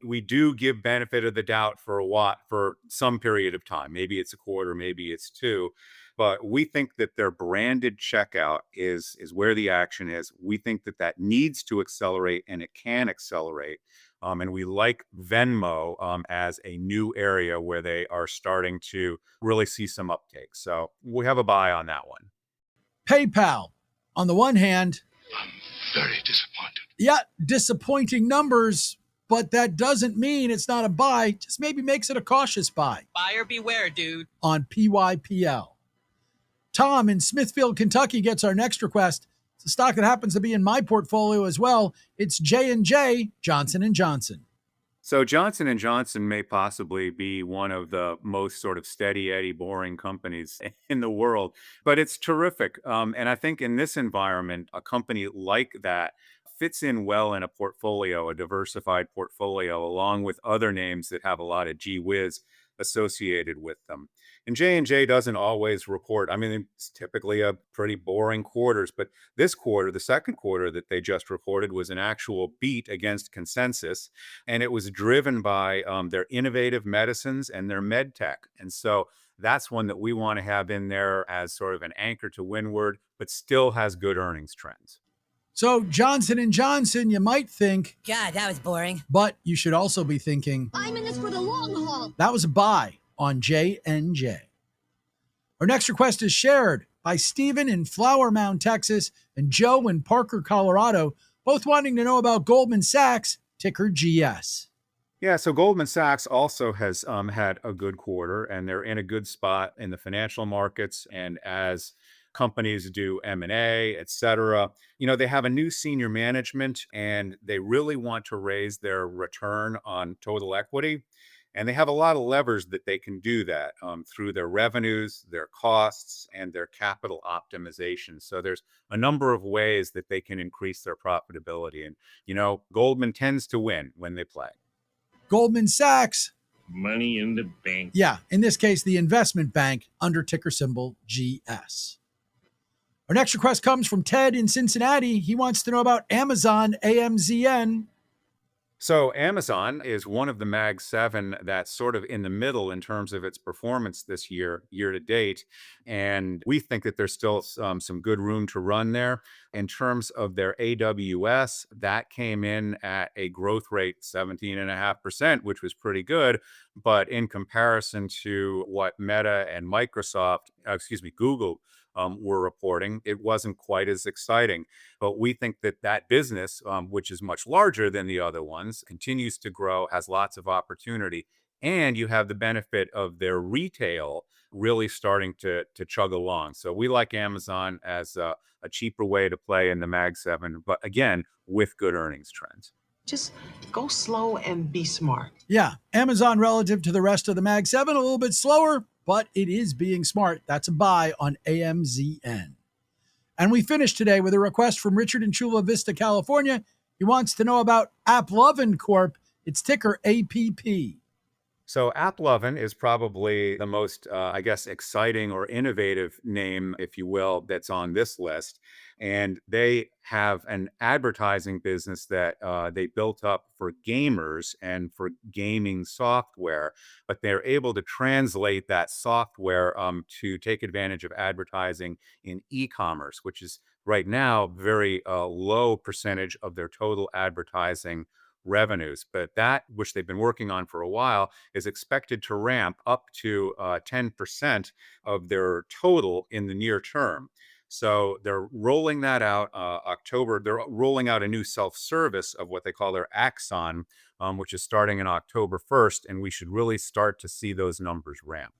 we do give benefit of the doubt for for some period of time. Maybe it's a quarter, maybe it's two. But we think that their branded checkout is where the action is. We think that that needs to accelerate, and it can accelerate. And we like Venmo as a new area where they are starting to really see some uptake. So we have a buy on that one. PayPal, on the one hand, I'm very disappointed. yeah, disappointing numbers, but that doesn't mean it's not a buy. Just maybe makes it a cautious buy. Buyer beware, dude. On PYPL. Tom in Smithfield, Kentucky gets our next request. It's a stock that happens to be in my portfolio as well. It's J&J, Johnson & Johnson. So Johnson & Johnson may possibly be one of the most sort of steady Eddie boring companies in the world, but it's terrific. And I think in this environment, a company like that fits in well in a portfolio, a diversified portfolio, along with other names that have a lot of gee whiz associated with them. And J&J doesn't always report. I mean, it's typically a pretty boring quarters, but this quarter, the second quarter that they just reported, was an actual beat against consensus. And it was driven by their innovative medicines and their med tech. And so that's one that we want to have in there as sort of an anchor to windward, but still has good earnings trends. So Johnson & Johnson, you might think, God, that was boring. but you should also be thinking, I'm in this for the long haul. that was a buy on J&J. Our next request is shared by Stephen in Flower Mound, Texas, and Joe in Parker, Colorado, both wanting to know about Goldman Sachs, ticker GS. Yeah, so Goldman Sachs also has had a good quarter, and they're in a good spot in the financial markets. And as companies do M&A, et cetera, they have a new senior management, and they really want to raise their return on total equity. And they have a lot of levers that they can do that through their revenues, their costs, and their capital optimization. So there's a number of ways that they can increase their profitability. And, Goldman tends to win when they play. Goldman Sachs. Money in the bank. Yeah, in this case, the investment bank under ticker symbol GS. Our next request comes from Ted in Cincinnati. He wants to know about Amazon, AMZN. So Amazon is one of the Mag 7 that's sort of in the middle in terms of its performance this year to date. And we think that there's still some good room to run there. In terms of their AWS, that came in at a growth rate 17.5%, which was pretty good. But in comparison to what Meta and Google were reporting, it wasn't quite as exciting. But we think that that business, which is much larger than the other ones, continues to grow, has lots of opportunity. And you have the benefit of their retail really starting to chug along. So we like Amazon as a cheaper way to play in the Mag 7, but again, with good earnings trends. Just go slow and be smart. Yeah, Amazon relative to the rest of the Mag 7, a little bit slower, but it is being smart. That's a buy on AMZN. And we finished today with a request from Richard in Chula Vista, California. He wants to know about AppLovin Corp. It's ticker APP. So AppLovin is probably the most, exciting or innovative name, if you will, that's on this list. And they have an advertising business that they built up for gamers and for gaming software, but they're able to translate that software to take advantage of advertising in e-commerce, which is right now very low percentage of their total advertising revenues. But that, which they've been working on for a while, is expected to ramp up to 10% of their total in the near term. So they're rolling that out October. They're rolling out a new self-service of what they call their Axon, which is starting in October 1st. And we should really start to see those numbers ramp.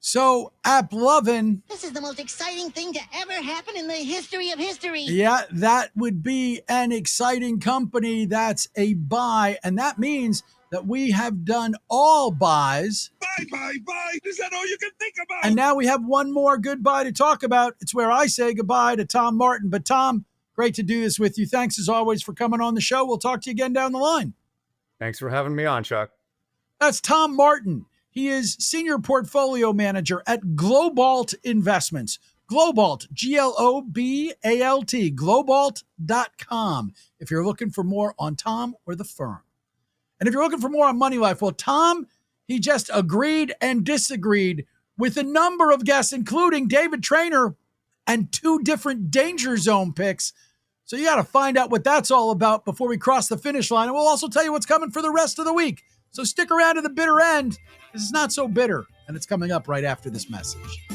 So AppLovin. This is the most exciting thing to ever happen in the history of history. Yeah, that would be an exciting company. That's a buy. And that means that we have done all buys. Buy. Is that all you can think about? And now we have one more good buy to talk about. It's where I say goodbye to Tom Martin. But Tom, Great to do this with you. Thanks, as always, for coming on the show. We'll talk to you again down the line. Thanks for having me on, Chuck. That's Tom Martin. He is Senior Portfolio Manager at Globalt Investments. Globalt, Globalt, globalt.com, if you're looking for more on Tom or the firm. And if you're looking for more on Money Life, well, Tom, he just agreed and disagreed with a number of guests, including David Traynor and 2 different Danger Zone picks. So you got to find out what that's all about before we cross the finish line. And we'll also tell you what's coming for the rest of the week. So stick around to the bitter end. This is not so bitter, and it's coming up right after this message.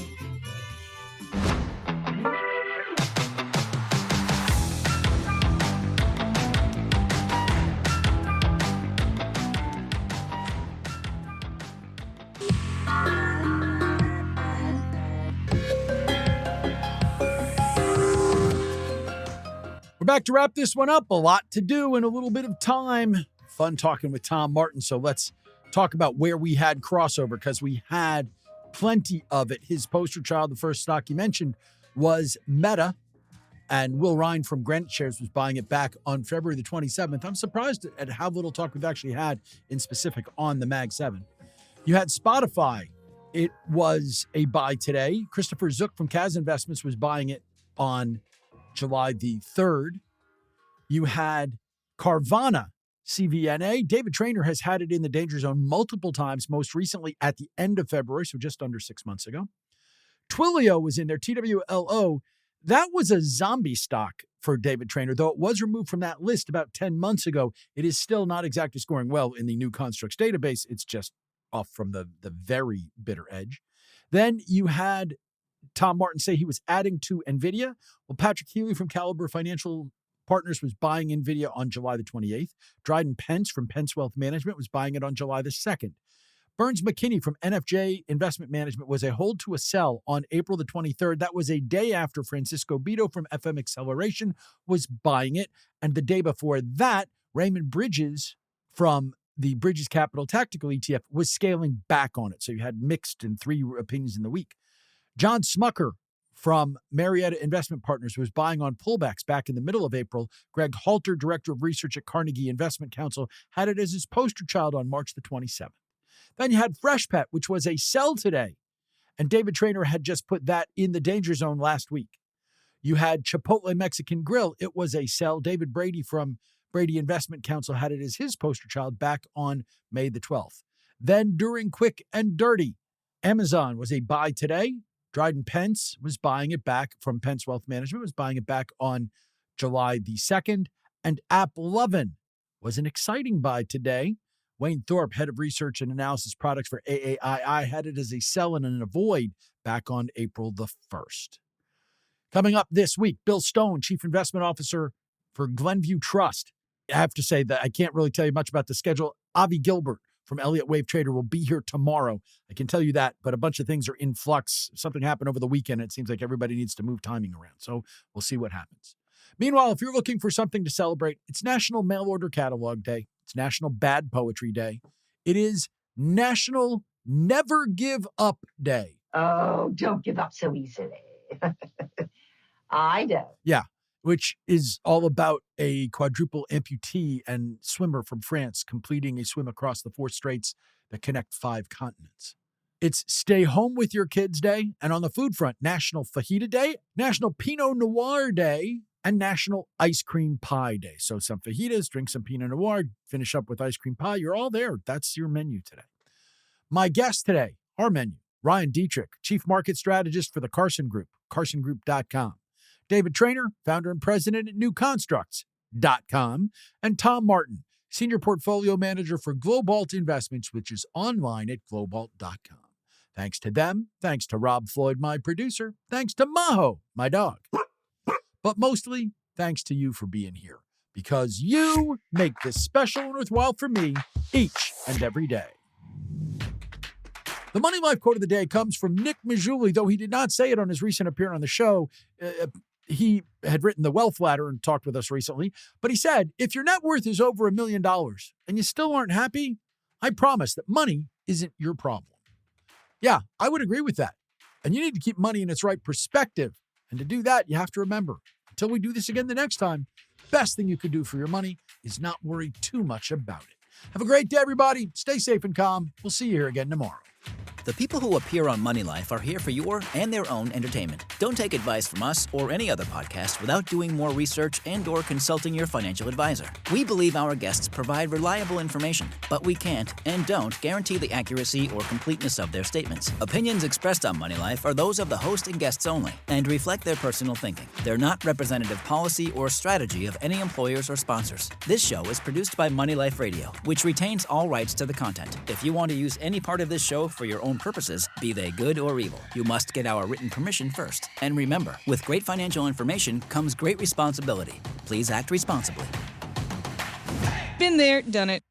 We're back to wrap this one up. A lot to do in a little bit of time. Fun talking with Tom Martin. So let's talk about where we had crossover, because we had plenty of it. His poster child, the first stock you mentioned, was Meta. And Will Ryan from Granite Shares was buying it back on February the 27th. I'm surprised at how little talk we've actually had in specific on the Mag 7. You had Spotify. It was a buy today. Christopher Zook from Kaz Investments was buying it on July the 3rd. You had Carvana, CVNA. David Traynor has had it in the danger zone multiple times, most recently at the end of February, so just under 6 months ago. Twilio was in there, TWLO. That was a zombie stock for David Traynor, though it was removed from that list about 10 months ago. It is still not exactly scoring well in the new constructs database. It's just off from the very bitter edge. Then you had Tom Martin say he was adding to NVIDIA. Well, Patrick Healy from Caliber Financial Partners was buying NVIDIA on July the 28th. Dryden Pence from Pence Wealth Management was buying it on July the 2nd. Burns McKinney from NFJ Investment Management was a hold to a sell on April the 23rd. That was a day after Francisco Beto from FM Acceleration was buying it. And the day before that, Raymond Bridges from the Bridges Capital Tactical ETF was scaling back on it. So you had mixed and 3 opinions in the week. John Smucker from Marietta Investment Partners was buying on pullbacks back in the middle of April. Greg Halter, Director of Research at Carnegie Investment Council, had it as his poster child on March the 27th. Then you had Freshpet, which was a sell today, and David Traynor had just put that in the danger zone last week. You had Chipotle Mexican Grill. It was a sell. David Brady from Brady Investment Council had it as his poster child back on May the 12th. Then during Quick and Dirty, Amazon was a buy today. Dryden Pence was buying it back from Pence Wealth Management, was buying it back on July the 2nd. And AppLovin was an exciting buy today. Wayne Thorpe, head of research and analysis products for AAII, had it as a sell and an avoid back on April the 1st. Coming up this week, Bill Stone, Chief Investment Officer for Glenview Trust. I have to say that I can't really tell you much about the schedule. Avi Gilbert from Elliott Wave Trader will be here tomorrow. I can tell you that, but a bunch of things are in flux. Something happened over the weekend. It seems like everybody needs to move timing around. So we'll see what happens. Meanwhile, if you're looking for something to celebrate, it's National Mail Order Catalog Day. It's National Bad Poetry Day. It is National Never Give Up Day. Oh, don't give up so easily. I know. Yeah, which is all about a quadruple amputee and swimmer from France completing a swim across the 4 straits that connect 5 continents. It's Stay Home with Your Kids Day, and on the food front, National Fajita Day, National Pinot Noir Day, and National Ice Cream Pie Day. So some fajitas, drink some Pinot Noir, finish up with ice cream pie. You're all there. That's your menu today. My guest today, our menu, Ryan Detrick, Chief Market Strategist for the Carson Group, carsongroup.com. David Traynor, founder and president at newconstructs.com. And Tom Martin, Senior Portfolio Manager for Globalt Investments, which is online at globalt.com. Thanks to them. Thanks to Rob Floyd, my producer. Thanks to Maho, my dog. But mostly, thanks to you for being here, because you make this special and worthwhile for me each and every day. The Money Life quote of the day comes from Nick Majuli, though he did not say it on his recent appearance on the show. He had written The Wealth Ladder and talked with us recently, but he said, if your net worth is over $1 million and you still aren't happy, I promise that money isn't your problem. Yeah, I would agree with that. And you need to keep money in its right perspective. And to do that, you have to remember, Until we do this again the next time, best thing you could do for your money is not worry too much about it. Have a great day, everybody. Stay safe and calm. We'll see you here again tomorrow. The people who appear on Money Life are here for your and their own entertainment. Don't take advice from us or any other podcast without doing more research and/or consulting your financial advisor. We believe our guests provide reliable information, but we can't and don't guarantee the accuracy or completeness of their statements. Opinions expressed on Money Life are those of the host and guests only and reflect their personal thinking. They're not representative policy or strategy of any employers or sponsors. This show is produced by Money Life Radio, which retains all rights to the content. If you want to use any part of this show for your own purposes, be they good or evil, you must get our written permission first. And remember, with great financial information comes great responsibility. Please act responsibly. Been there, done it.